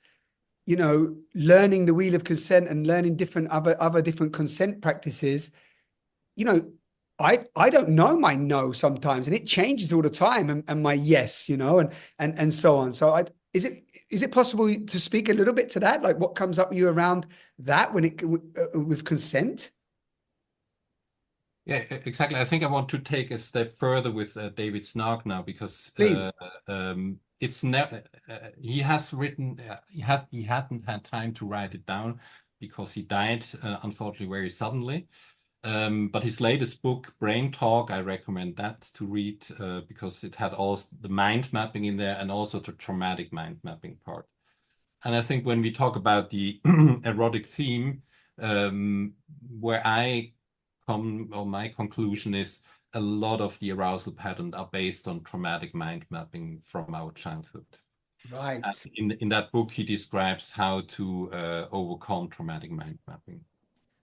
learning the wheel of consent and learning different other different consent practices. You know, I don't know my no sometimes, and it changes all the time, and my yes, and so on. So is it possible to speak a little bit to that? Like what comes up with you around that when with consent? Yeah, exactly. I think I want to take a step further with David Snark now because Please. it's never he has written he hadn't had time to write it down because he died unfortunately very suddenly. But his latest book, Brain Talk, I recommend that to read because it had all the mind mapping in there and also the traumatic mind mapping part. And I think when we talk about the erotic theme, where I come, or my conclusion is a lot of the arousal patterns are based on traumatic mind mapping from our childhood. Right. In that book, he describes how to overcome traumatic mind mapping.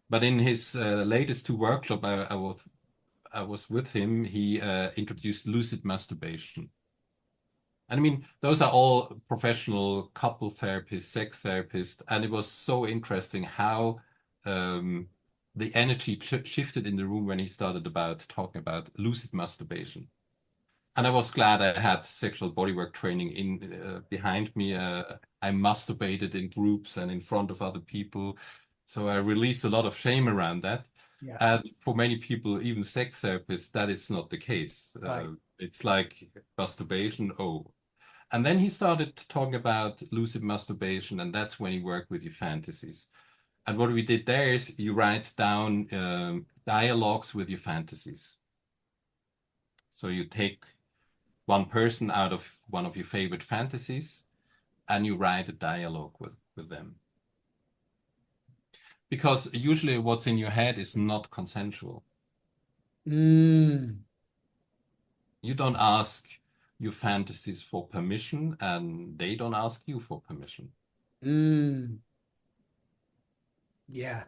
But in his latest two workshops, I was with him. He introduced lucid masturbation. And I mean, those are all professional couple therapists, sex therapists, and it was so interesting how the energy shifted in the room when he started talking about lucid masturbation. And I was glad I had sexual bodywork training in behind me. I masturbated in groups and in front of other people. So I released a lot of shame around that. Yeah. And for many people, even sex therapists, that is not the case. Right. It's like masturbation. Oh. And then he started talking about lucid masturbation, and that's when he worked with your fantasies. And what we did there is you write down dialogues with your fantasies. So you take one person out of one of your favorite fantasies, and you write a dialogue with them. Because usually what's in your head is not consensual. Mm. You don't ask your fantasies for permission, and they don't ask you for permission. Mm. Yeah.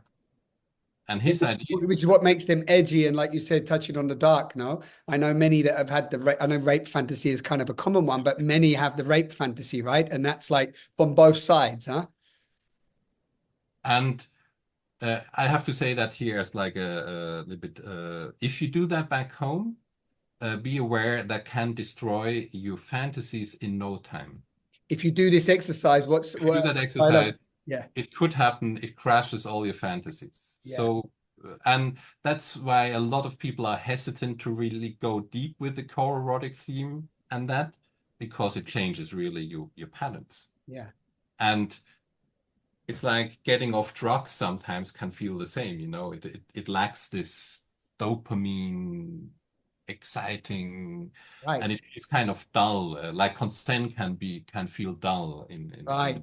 And his idea, Which is what makes them edgy and, like you said, touching on the dark. No, I know many that have had I know rape fantasy is kind of a common one, but many have the rape fantasy, right? And that's like from both sides, huh? and I have to say that here as like a little bit, if you do that back home, be aware that can destroy your fantasies in no time. If you do this exercise, If you do that I exercise, love, yeah, it could happen. It crashes all your fantasies. yeah, So, and that's why a lot of people are hesitant to really go deep with the core erotic theme and that, because it changes really your patterns. yeah, And it's like getting off drugs sometimes can feel the same, it lacks this dopamine, exciting, right, and it's kind of dull. Like consent can feel dull right.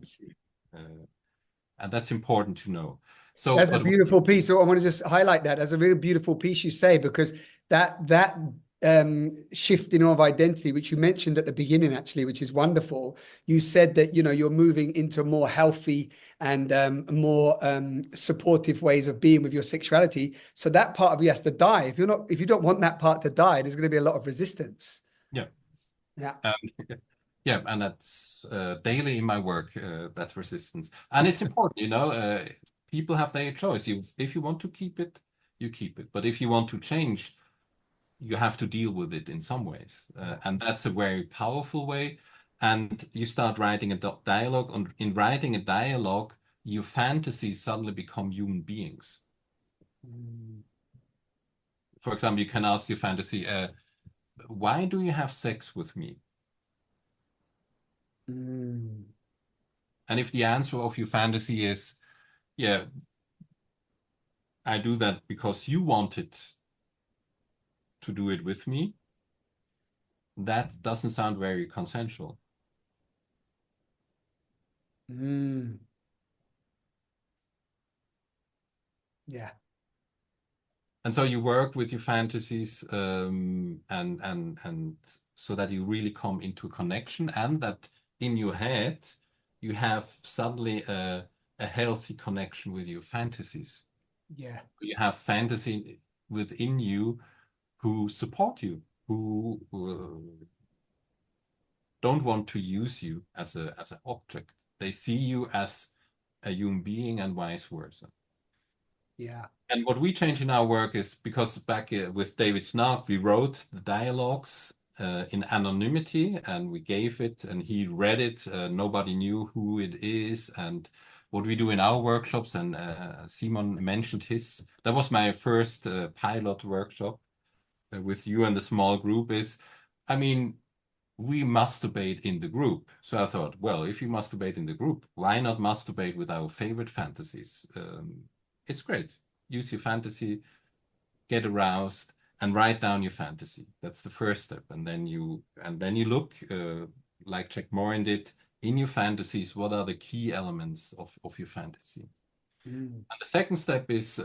and that's important to know. So, That's a but beautiful piece. So I want to just highlight that as a really beautiful piece you say, because that shifting of identity, which you mentioned at the beginning, actually, which is wonderful. You said that you're moving into more healthy and more supportive ways of being with your sexuality. So that part of you has to die. If you don't want that part to die, there's going to be a lot of resistance. yeah, Yeah. yeah, and that's daily in my work, that resistance, and it's important. People have their choice. If you want to keep it, you keep it. But if you want to change, you have to deal with it in some ways. And that's a very powerful way. And you start writing a dialogue. In writing a dialogue, your fantasies suddenly become human beings. For example, you can ask your fantasy, why do you have sex with me? Mm. And if the answer of your fantasy is, yeah, I do that because you wanted to do it with me, that doesn't sound very consensual. Mm. Yeah. And so you work with your fantasies, and so that you really come into a connection, and that in your head you have suddenly a healthy connection with your fantasies. Yeah. You have fantasy within you who support you, who don't want to use you as an object. They see you as a human being and vice versa. Yeah. And what we change in our work is because back with David Snark, we wrote the dialogues in anonymity, and we gave it, and he read it. Nobody knew who it is. And what we do in our workshops, and Simon mentioned his, that was my first pilot workshop with you and the small group is, I mean, we masturbate in the group. So I thought, well, if you masturbate in the group, why not masturbate with our favorite fantasies? It's great. Use your fantasy, get aroused, and write down your fantasy. That's the first step. And then you look, like Jack Morin did, in your fantasies, what are the key elements of your fantasy? And the second step is,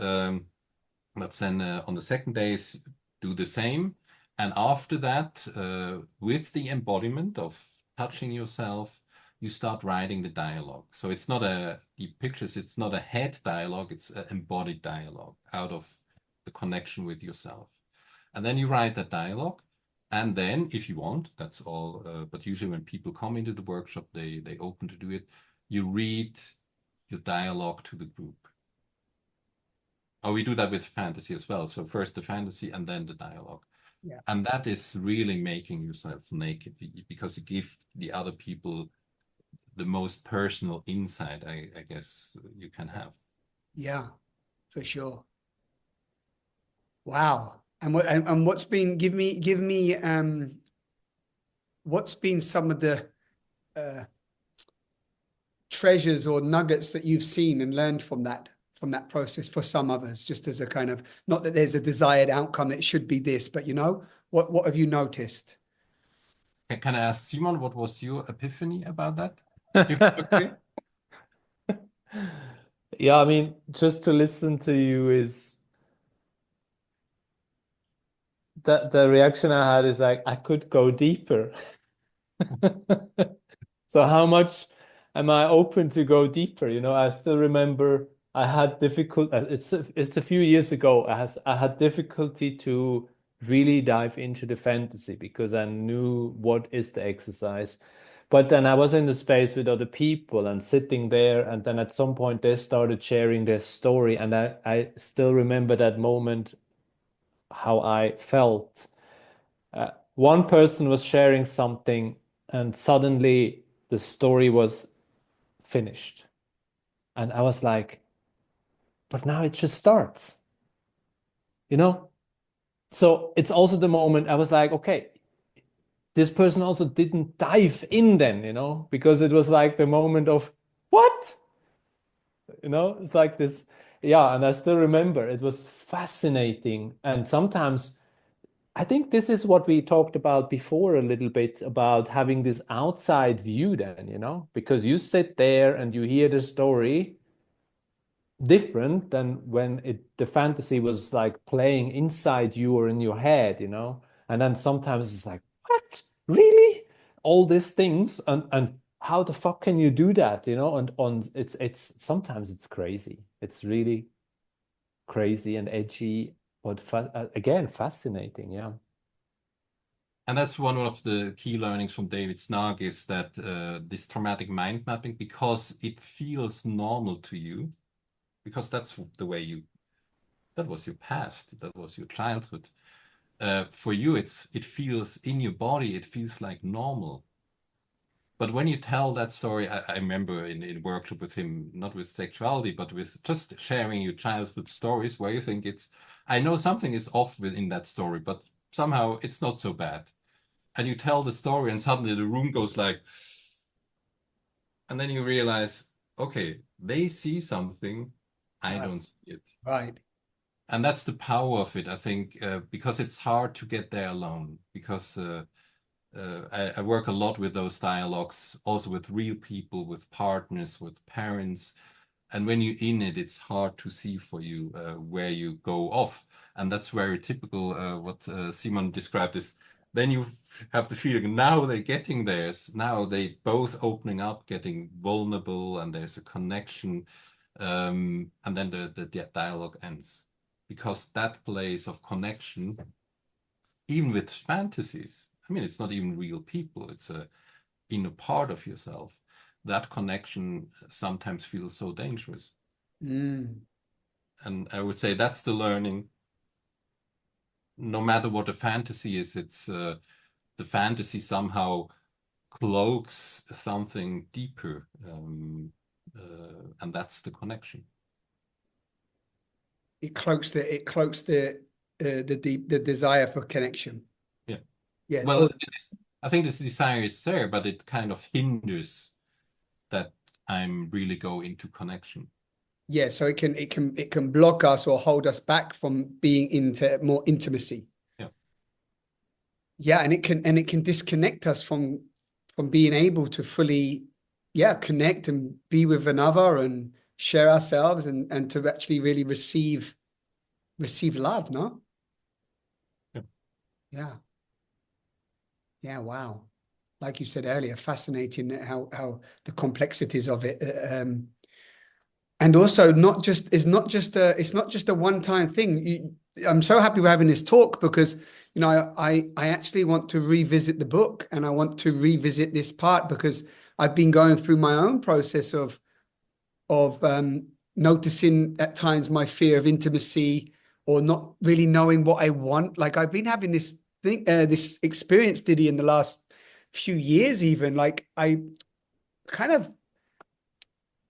let's then on the second day is do the same. And after that, with the embodiment of touching yourself, you start writing the dialogue. So it's not the pictures, it's not a head dialogue, it's an embodied dialogue out of the connection with yourself. And then you write that dialogue. And then if you want, that's all. But usually when people come into the workshop, they open to do it. You read your dialogue to the group. Oh, we do that with fantasy as well. So first the fantasy and then the dialogue. Yeah. And that is really making yourself naked, because you give the other people the most personal insight, I guess, you can have. Yeah, for sure. Wow. And what's been, give me what's been some of the treasures or nuggets that you've seen and learned from that process for some others, just as a kind of, not that there's a desired outcome that it should be this, but what have you noticed? Can I ask Simon, what was your epiphany about that? If it's okay. Yeah, I mean, just to listen to you is that the reaction I had is like I could go deeper. So how much am I open to go deeper? You know, I still remember I had it's a few years ago. I had difficulty to really dive into the fantasy because I knew what is the exercise. But then I was in the space with other people and sitting there, and then at some point they started sharing their story, and I still remember that moment, how I felt. One person was sharing something, and suddenly the story was finished. And I was like, but now it just starts, you know? So it's also the moment I was like, okay, this person also didn't dive in then, you know, because it was like the moment of what? You know, it's like this. Yeah. And I still remember it was fascinating. And sometimes I think this is what we talked about before a little bit about having this outside view then, you know, because you sit there and you hear the story different than when the fantasy was like playing inside you or in your head, you know. And then sometimes it's like, what? Really? All these things and how the fuck can you do that, you know? And on it's sometimes it's crazy. It's really crazy and edgy, but again fascinating, yeah. And that's one of the key learnings from David Snark is that this traumatic mind mapping, because it feels normal to you, because that's the way that was your past, that was your childhood. For you, it feels in your body, it feels like normal. But when you tell that story, I remember in workshop with him, not with sexuality, but with just sharing your childhood stories where you think I know something is off within that story, but somehow it's not so bad. And you tell the story and suddenly the room goes like, and then you realize, okay, they see something, I don't see it. Right. And that's the power of it, I think, because it's hard to get there alone. Because I work a lot with those dialogues, also with real people, with partners, with parents. And when you're in it, it's hard to see for you where you go off. And that's very typical. What Simon described is then you have the feeling now they're getting theirs. Now they both opening up, getting vulnerable, and there's a connection. And then the dialogue ends. Because that place of connection, even with fantasies, I mean, it's not even real people, it's a inner part of yourself. That connection sometimes feels so dangerous. Mm. And I would say that's the learning. No matter what a fantasy is, it's the fantasy somehow cloaks something deeper. And that's the connection. It cloaks the desire for connection. Yeah. Yeah. Well, I think this desire is there, but it kind of hinders that I'm really go into connection. Yeah, so it can block us or hold us back from being into more intimacy. Yeah. Yeah, and it can disconnect us from being able to fully, yeah, connect and be with another and share ourselves and to actually really receive love, no? Yeah. Yeah. Yeah, wow. Like you said earlier, fascinating how the complexities of it. And also it's not just a one-time thing. I'm so happy we're having this talk because I actually want to revisit the book and I want to revisit this part because I've been going through my own process of noticing at times my fear of intimacy or not really knowing what I want. Like I've been having this thing, this experience, Diddy, in the last few years, even like I kind of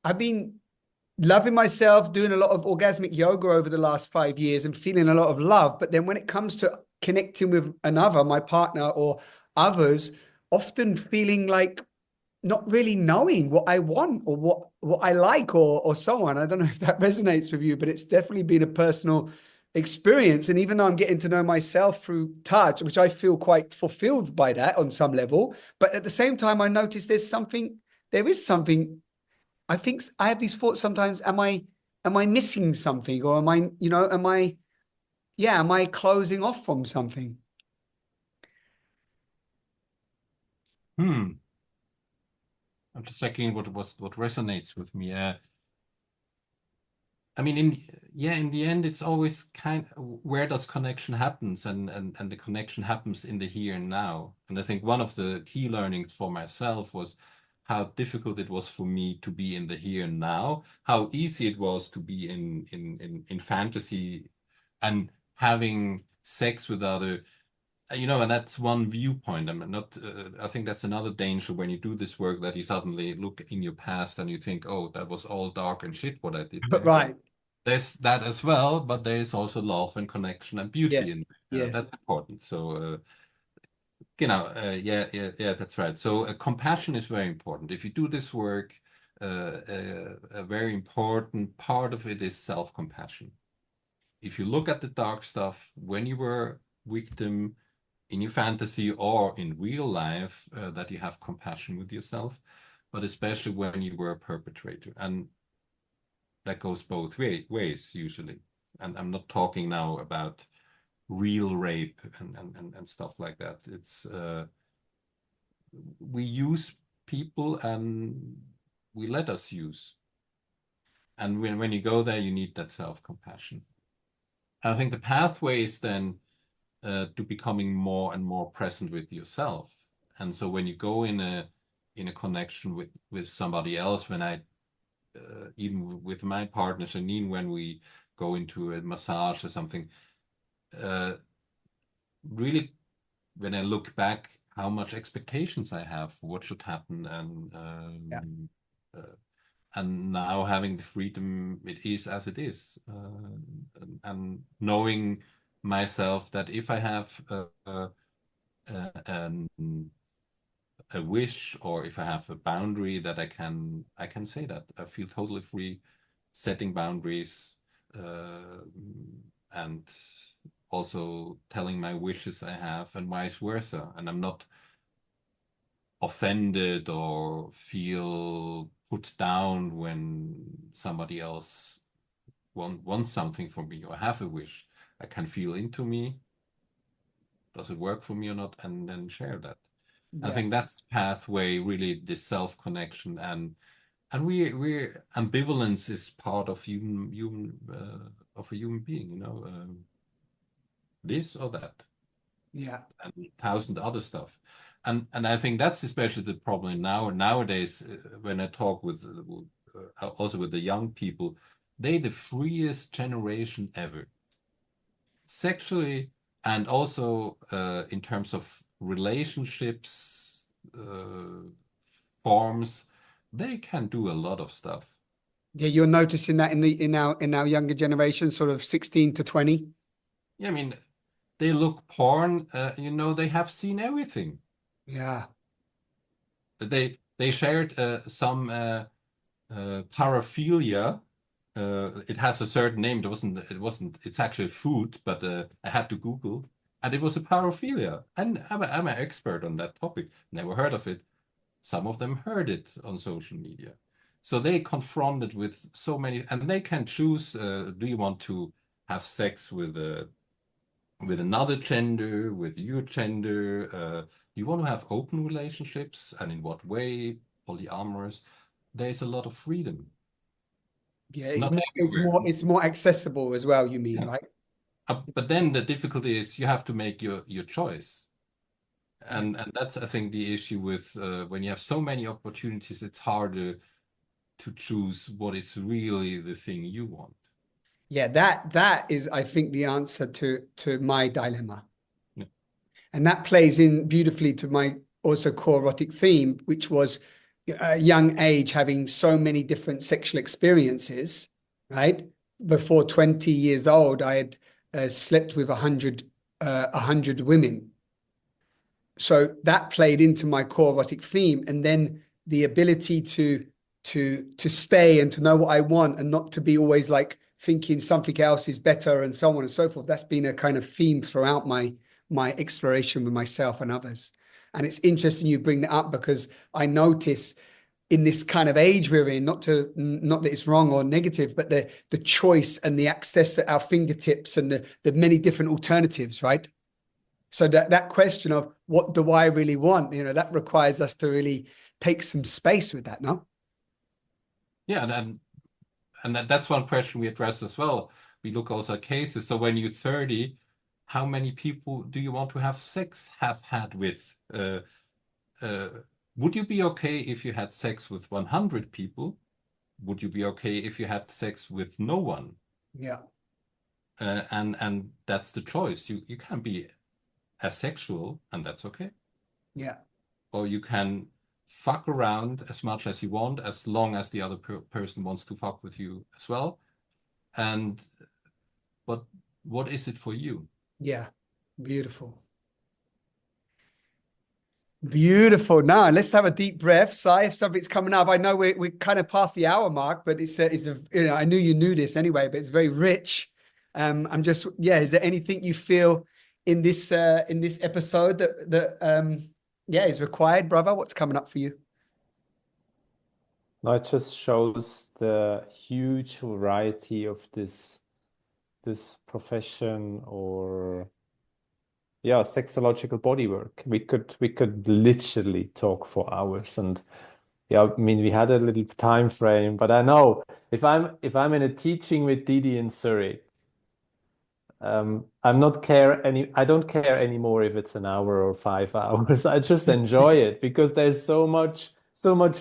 I've been loving myself, doing a lot of orgasmic yoga over the last 5 years and feeling a lot of love. But then when it comes to connecting with another, my partner or others, often feeling like not really knowing what I want or what I like or so on. I don't know if that resonates with you, but it's definitely been a personal experience. And even though I'm getting to know myself through touch, which I feel quite fulfilled by that on some level, but at the same time, I notice there is something. I think I have these thoughts sometimes. Am I missing something, or am I closing off from something? Hmm. I'm just checking what resonates with me. I mean, in the end, it's always kind of where does connection happens, and the connection happens in the here and now. And I think one of the key learnings for myself was how difficult it was for me to be in the here and now, how easy it was to be in fantasy and having sex with other, and that's one viewpoint. I'm not, I think that's another danger when you do this work, that you suddenly look in your past and you think, oh, that was all dark and shit what I did But there. right. There's that as well, but there is also love and connection and beauty in Yes. there. Yes. That's important. So, yeah, that's right. So, compassion is very important. If you do this work, a very important part of it is self-compassion. If you look at the dark stuff when you were victim in your fantasy or in real life, that you have compassion with yourself, but especially when you were a perpetrator. And that goes both ways usually. And I'm not talking now about real rape and stuff like that. It's we use people and we let us use. And when you go there, you need that self-compassion. I think the pathway is then to becoming more and more present with yourself. And so when you go in a connection with somebody else, when I even with my partner Janine, when we go into a massage or something, really when I look back, how much expectations I have for what should happen, Yeah. and now having the freedom, it is as it is, and knowing myself that if I have a wish, or if I have a boundary, that I can say that I feel totally free setting boundaries, and also telling my wishes I have, and vice versa. And I'm not offended or feel put down when somebody else wants something from me or have a wish. I can feel into me, does it work for me or not, and then share that. I Yeah. think that's the pathway, really, this self-connection, and we ambivalence is part of human of a human being, this or that, Yeah. and 1,000 other stuff. And I think that's especially the problem nowadays, when I talk with also with the young people, they the freest generation ever, sexually, and also in terms of relationships, forms. They can do a lot of stuff. Yeah, you're noticing that in our younger generation, sort of 16 to 20. Yeah, I mean, they look porn, they have seen everything. Yeah. They shared some paraphilia. It has a certain name. It's actually food, but I had to Google, and it was a paraphilia. And I'm an expert on that topic. Never heard of it. Some of them heard it on social media. So they confronted with so many, and they can choose, do you want to have sex with another gender, with your gender? You want to have open relationships, and in what way? Polyamorous. There's a lot of freedom. Yeah, Not everywhere. it's more accessible as well, you mean, Yeah. right? But then the difficulty is you have to make your choice. Yeah. And that's, I think, the issue with when you have so many opportunities, it's harder to choose what is really the thing you want. Yeah, that is, I think, the answer to my dilemma. Yeah. And that plays in beautifully to my also core erotic theme, which was a young age having so many different sexual experiences, right? Before 20 years old, I had slept with 100 women. So that played into my core erotic theme. And then the ability to stay and to know what I want and not to be always like thinking something else is better and so on and so forth. That's been a kind of theme throughout my exploration with myself and others. And it's interesting you bring that up, because I notice in this kind of age we're in, not that it's wrong or negative, but the choice and the access at our fingertips and the many different alternatives, right? So that question of what do I really want, that requires us to really take some space with that, no? Yeah, and that's one question we address as well. We look also at cases. So when you're 30, how many people do you want to have had with? Would you be okay if you had sex with 100 people? Would you be okay if you had sex with no one? Yeah. And that's the choice. You can be asexual, and that's okay. Yeah. Or you can fuck around as much as you want, as long as the other person wants to fuck with you as well. But what is it for you? Yeah. Beautiful. Beautiful. Now let's have a deep breath. Sigh if something's coming up. I know we're kind of past the hour mark, but it's I knew you knew this anyway, but it's very rich. I'm just, is there anything you feel in this episode that is required, brother? What's coming up for you? No, it just shows the huge variety of this profession, or sexological bodywork. We could literally talk for hours, and I mean, we had a little time frame, but I know if I'm in a teaching with Didi in Zurich, I don't care anymore if it's an hour or 5 hours. I just enjoy it because there's so much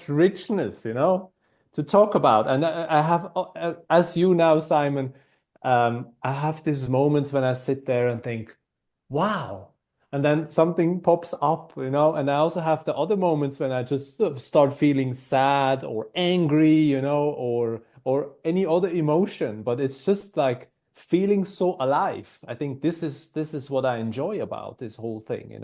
richness, to talk about. And I have, as you now, Simon, I have these moments when I sit there and think, wow. And then something pops up, and I also have the other moments when I just sort of start feeling sad or angry, or any other emotion. But it's just like feeling so alive. I think this is what I enjoy about this whole thing.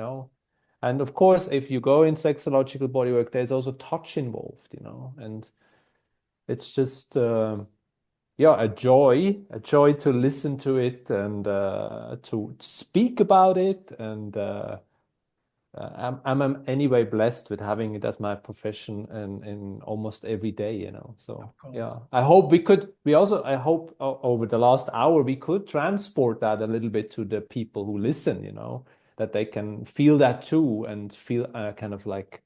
And of course, if you go in sexological bodywork, there's also touch involved, and it's just a joy to listen to it and to speak about it. And I'm anyway blessed with having it as my profession in almost every day, So I hope I hope over the last hour we could transport that a little bit to the people who listen, that they can feel that too and feel kind of like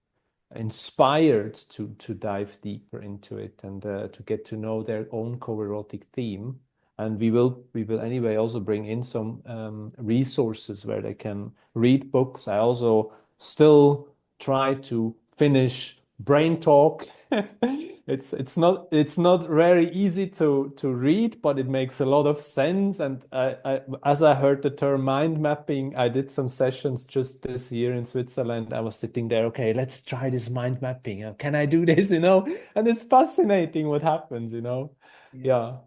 inspired to dive deeper into it and to get to know their own co-erotic theme. And we will anyway also bring in some resources where they can read books. I also still try to finish Brain Talk. It's not very easy to read, but it makes a lot of sense. And as I heard the term mind mapping, I did some sessions just this year in Switzerland. I was sitting there, okay, let's try this mind mapping. Can I do this? And it's fascinating what happens. Yeah.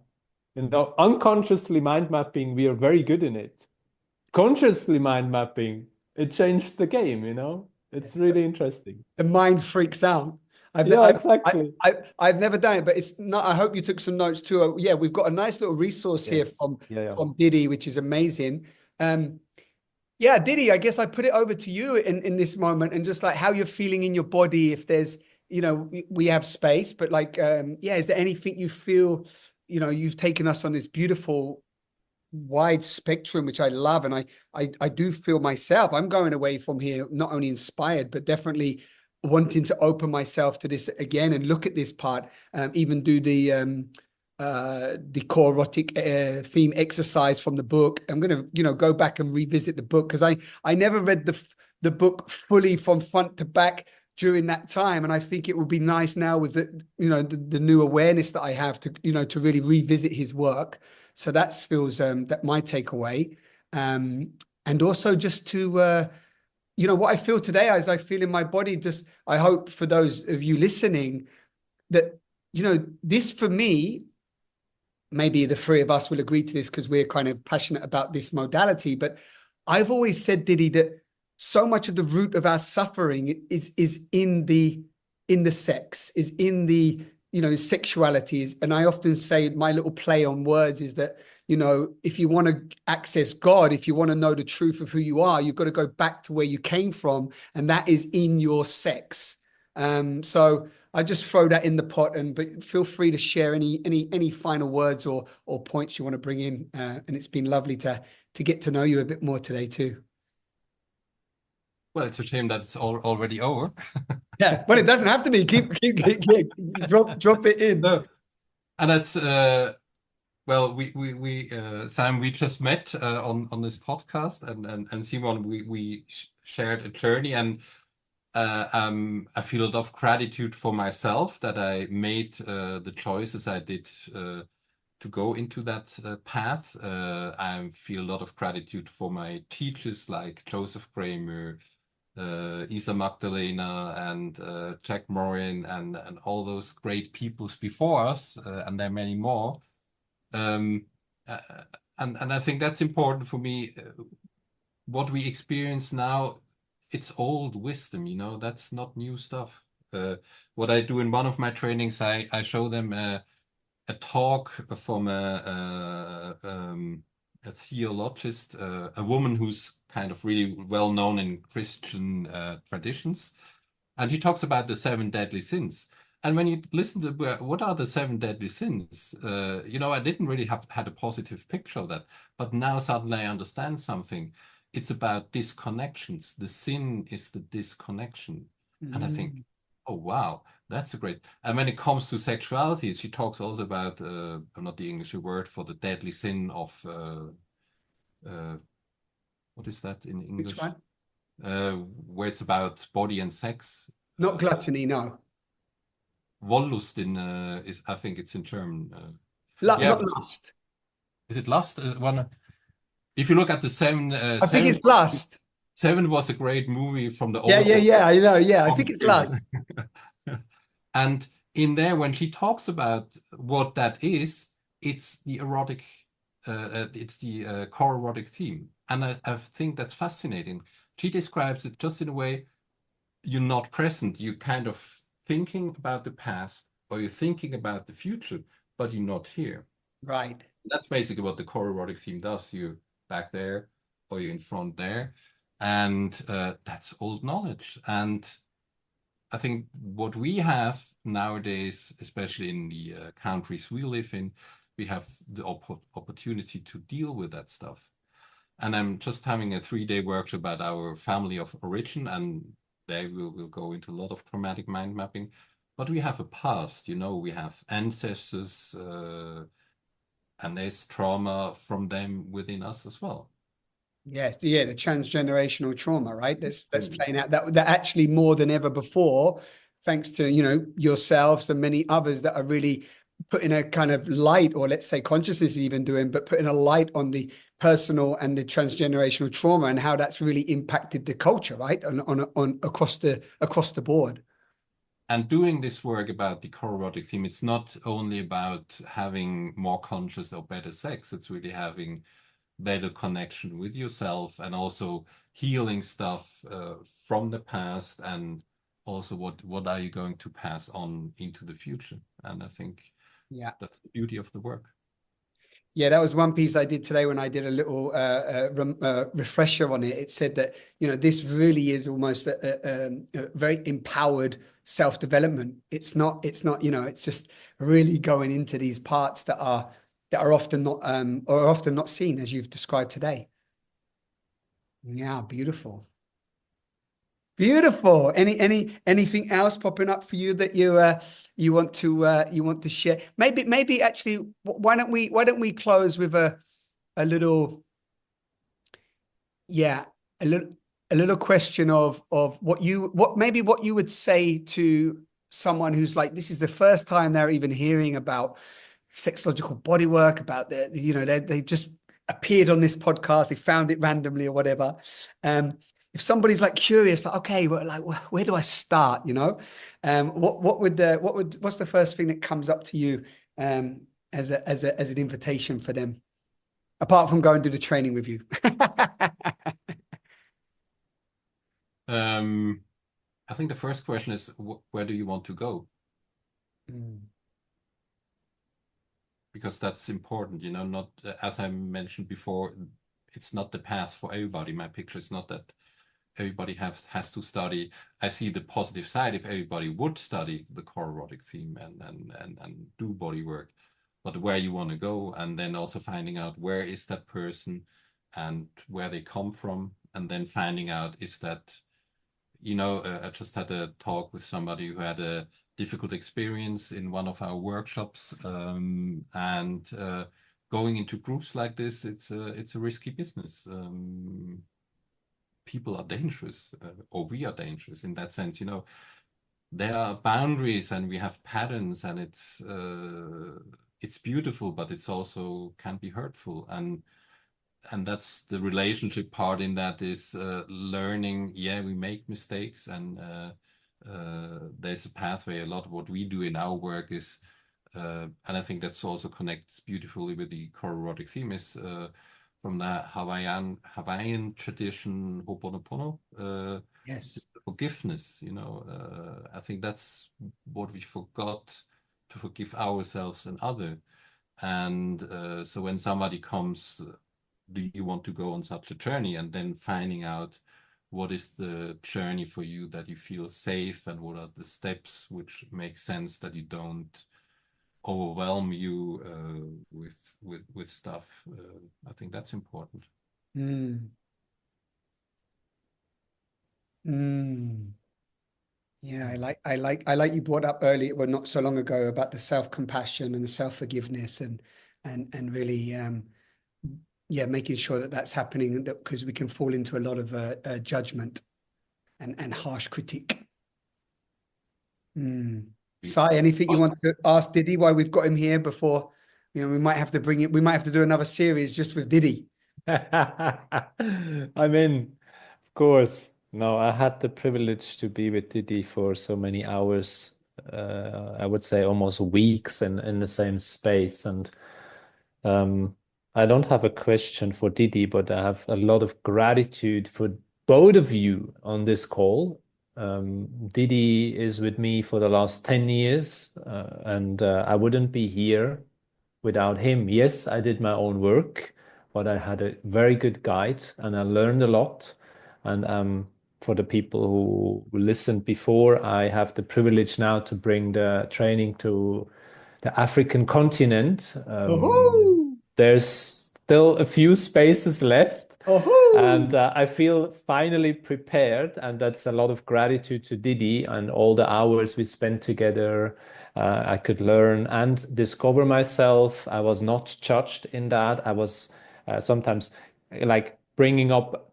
Unconsciously mind mapping, we are very good in it. Consciously mind mapping, it changed the game. It's really interesting. The mind freaks out. Exactly. I've never done it, but it's not. I hope you took some notes too. We've got a nice little resource here from Didi, which is amazing. Didi, I guess I put it over to you in this moment, and just like how you're feeling in your body. If there's, we have space, but like, is there anything you feel? You've taken us on this beautiful wide spectrum, which I love, and I do feel myself. I'm going away from here not only inspired, but definitely wanting to open myself to this again and look at this part, even do the core erotic theme exercise from the book. I'm going to go back and revisit the book, because I never read the book fully from front to back during that time, and I think it would be nice now with the new awareness that I have to really revisit his work. So that feels that my takeaway, and also just to you know, what I feel today is I feel in my body, just, I hope for those of you listening that, you know, this for me, maybe the three of us will agree to this because we're kind of passionate about this modality, but I've always said, Diddy, that so much of the root of our suffering is in the sex, is in the, you know, sexualities. And I often say my little play on words is that, you know, if you want to access God, if you want to know the truth of who you are, you've got to go back to where you came from, and that is in your sex. So I just throw that in the pot, but feel free to share any final words or points you want to bring in. And it's been lovely to get to know you a bit more today too. Well, it's a shame that it's already over. Yeah, but it doesn't have to be. Keep drop it in. No. And that's well, we Sam, we just met on this podcast, and Simon, we shared a journey, and I feel a lot of gratitude for myself that I made the choices I did to go into that path. I feel a lot of gratitude for my teachers like Joseph Kramer, Isa Magdalena, and Jack Morin, and all those great peoples before us, and there are many more. And I think that's important for me. What we experience now, it's old wisdom, you know, that's not new stuff. What I do in one of my trainings, I show them a talk from a theologist, a woman who's kind of really well known in Christian traditions. And he talks about the 7 deadly sins. And when you listen to what are the 7 deadly sins, you know, I didn't really had a positive picture of that. But now suddenly I understand something. It's about disconnections. The sin is the disconnection. And I think, oh, wow, that's a great. And when it comes to sexuality, she talks also about, not the English word for the deadly sin of, what is that in English? Which one? Where it's about body and sex. Not gluttony, no. Wollust is, I think it's in German. Not lust. Is it lust? One. If you look at the 7, I think it's lust. 7 was a great movie from the old. Yeah. I know. Yeah, I think it's lust. And in there, when she talks about what that is, it's the erotic, it's the core erotic theme, and I think that's fascinating. She describes it just in a way you're not present. You kind of thinking about the past, or you're thinking about the future, but you're not here. Right. That's basically what the core erotic theme does. You're back there, or you're in front there, and that's old knowledge. And I think what we have nowadays, especially in the countries we live in, we have the opportunity to deal with that stuff. And I'm just having a 3-day workshop about our family of origin, and there we'll go into a lot of traumatic mind mapping. But we have a past, you know, we have ancestors, and there's trauma from them within us as well. Yes, yeah, the transgenerational trauma, right? That's playing out that actually more than ever before, thanks to, you know, yourselves and many others that are really putting a kind of light, or let's say consciousness even doing, but putting a light on the personal and the transgenerational trauma and how that's really impacted the culture, right? On across the board. And doing this work about the core erotic theme, it's not only about having more conscious or better sex, it's really having better connection with yourself, and also healing stuff from the past, and also what are you going to pass on into the future. And I think that's the beauty of the work. Yeah, that was one piece I did today when I did a little refresher on it. It said that, you know, this really is almost a very empowered self-development. It's not, you know, it's just really going into these parts that are often not seen, as you've described today. Yeah, beautiful. Beautiful. Anything else popping up for you that you want to share? Maybe actually, why don't we close with a little question of what you would say to someone who's like, this is the first time they're even hearing about sexological bodywork, about they just appeared on this podcast, they found it randomly or whatever. if somebody's like curious, like, okay, well, like, where do I start? You know, what's the first thing that comes up to you as an invitation for them, apart from going to the training with you? I think the first question is, where do you want to go? Because that's important, you know, not, as I mentioned before, it's not the path for everybody. My picture is not that everybody has to study. I see the positive side if everybody would study the core erotic theme and do body work, but where you want to go, and then also finding out where is that person and where they come from, and then finding out, is that, you know, I just had a talk with somebody who had a difficult experience in one of our workshops, and going into groups like this, it's a risky business. People are dangerous, or we are dangerous in that sense. You know, there are boundaries and we have patterns, and it's beautiful, but it's also can be hurtful. And that's the relationship part in that is learning. Yeah, we make mistakes, and there's a pathway. A lot of what we do in our work is, and I think that's also connects beautifully with the core erotic theme, is from the Hawaiian tradition, Ho'oponopono, Yes. forgiveness. You know, I think that's what we forgot, to forgive ourselves and other. And so when somebody comes, do you want to go on such a journey? And then finding out what is the journey for you that you feel safe, and what are the steps which make sense, that you don't overwhelm you with stuff. I think that's important. Mm. Mm. Yeah, I like you brought up earlier, well, not so long ago, about the self-compassion and the self-forgiveness, and really yeah, making sure that that's happening, because we can fall into a lot of judgment and harsh critique. Sai, anything you want to ask Didi while we've got him here, before, you know, we might have to do another series just with Didi. I mean, of course. No, I had the privilege to be with Didi for so many hours. I would say almost weeks in the same space. And I don't have a question for Didi, but I have a lot of gratitude for both of you on this call. Didi is with me for the last 10 years, and I wouldn't be here without him. Yes, I did my own work, but I had a very good guide and I learned a lot. And for the people who listened before, I have the privilege now to bring the training to the African continent. There's still a few spaces left. And I feel finally prepared, and that's a lot of gratitude to Didi and all the hours we spent together. I could learn and discover myself. I was not judged in that. I was sometimes like bringing up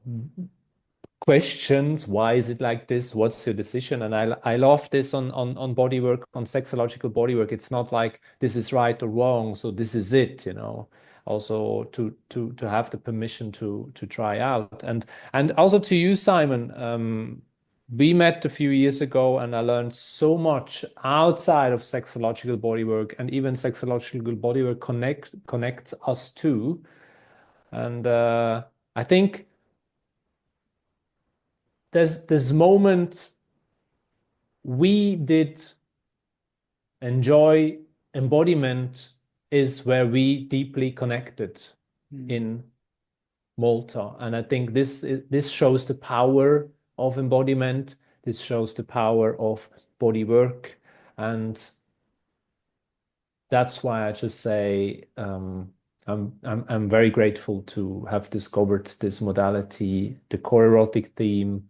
questions. Why is it like this? What's your decision? And I love this on bodywork, on sexological bodywork. It's not like this is right or wrong, so this is it, you know. Also to have the permission to try out. And also to you, Simon. We met a few years ago, and I learned so much outside of sexological bodywork, and even sexological bodywork connects us too. And I think there's this moment we did enjoy. Embodiment is where we deeply connected in Malta, and I think this shows the power of embodiment. This shows the power of body work, and that's why I just say I'm very grateful to have discovered this modality, the core erotic theme,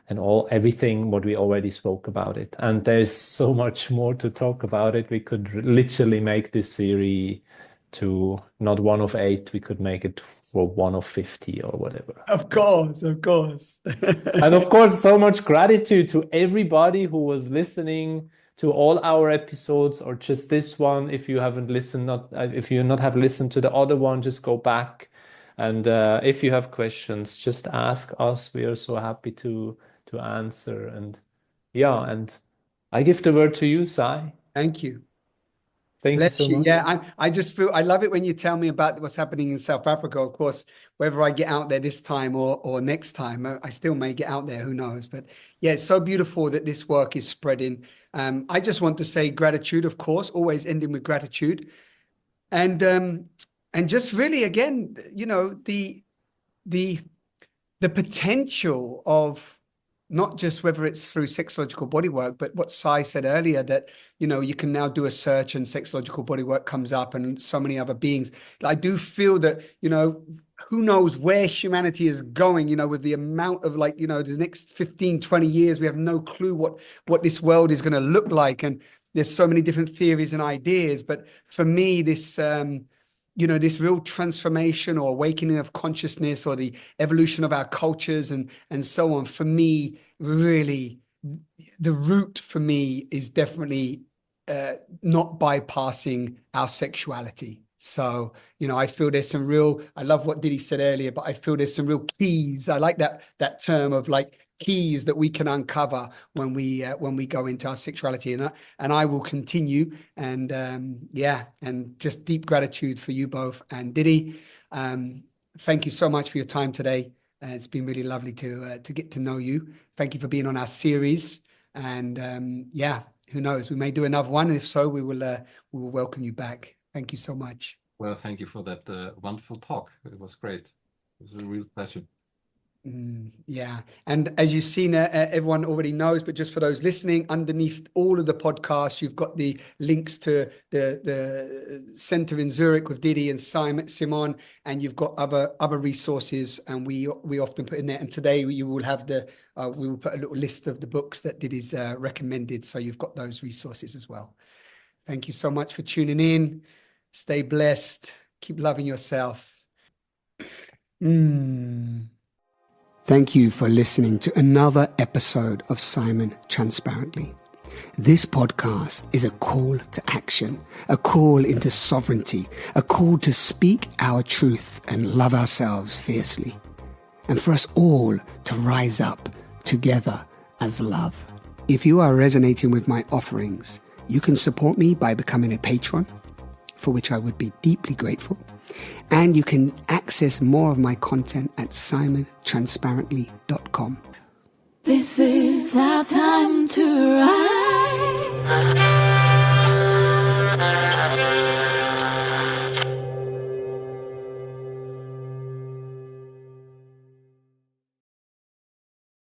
and everything what we already spoke about it. And there's so much more to talk about it. We could literally make this series to not one of 8. We could make it for one of 50 or whatever. Of course, of course. And of course, so much gratitude to everybody who was listening to all our episodes, or just this one. If you haven't listened, if you not have listened to the other one, just go back And if you have questions, just ask us. We are so happy to answer. And yeah, and I give the word to you, Sai. Thank you. Thank you Bless so you. much. Yeah, I just feel I love it when you tell me about what's happening in South Africa. Of course, whether I get out there this time or next time, I still may get out there. Who knows? But yeah, it's so beautiful that this work is spreading. I just want to say gratitude, of course, always ending with gratitude, and just really again, the the potential of not just whether it's through sexological bodywork, but what Sai said earlier, that, you can now do a search and sexological bodywork comes up and so many other beings. I do feel that, who knows where humanity is going, with the amount of the next 15, 20 years, we have no clue what this world is going to look like. And there's so many different theories and ideas. But for me, this real transformation or awakening of consciousness or the evolution of our cultures and so on, for me, really, the root for me is definitely not bypassing our sexuality. So, I feel there's some I love what Didi said earlier, but I feel there's some real keys. I like that term of keys that we can uncover when we go into our sexuality. And I will continue. And and just deep gratitude for you both. And Didi, thank you so much for your time today. It's been really lovely to get to know you. Thank you for being on our series. And who knows? We may do another one. And if so, we will welcome you back. Thank you so much. Well, thank you for that wonderful talk. It was great. It was a real pleasure. Yeah. And as you've seen, everyone already knows, but just for those listening, underneath all of the podcasts, you've got the links to the center in Zurich with Didi and Simon, and you've got other resources, and we often put in there. And today you will have we will put a little list of the books that Didi's recommended. So you've got those resources as well. Thank you so much for tuning in. Stay blessed. Keep loving yourself. Thank you for listening to another episode of Simon Transparently. This podcast is a call to action, a call into sovereignty, a call to speak our truth and love ourselves fiercely, and for us all to rise up together as love. If you are resonating with my offerings, you can support me by becoming a patron, for which I would be deeply grateful. And you can access more of my content at simontransparently.com. This is our time to rise.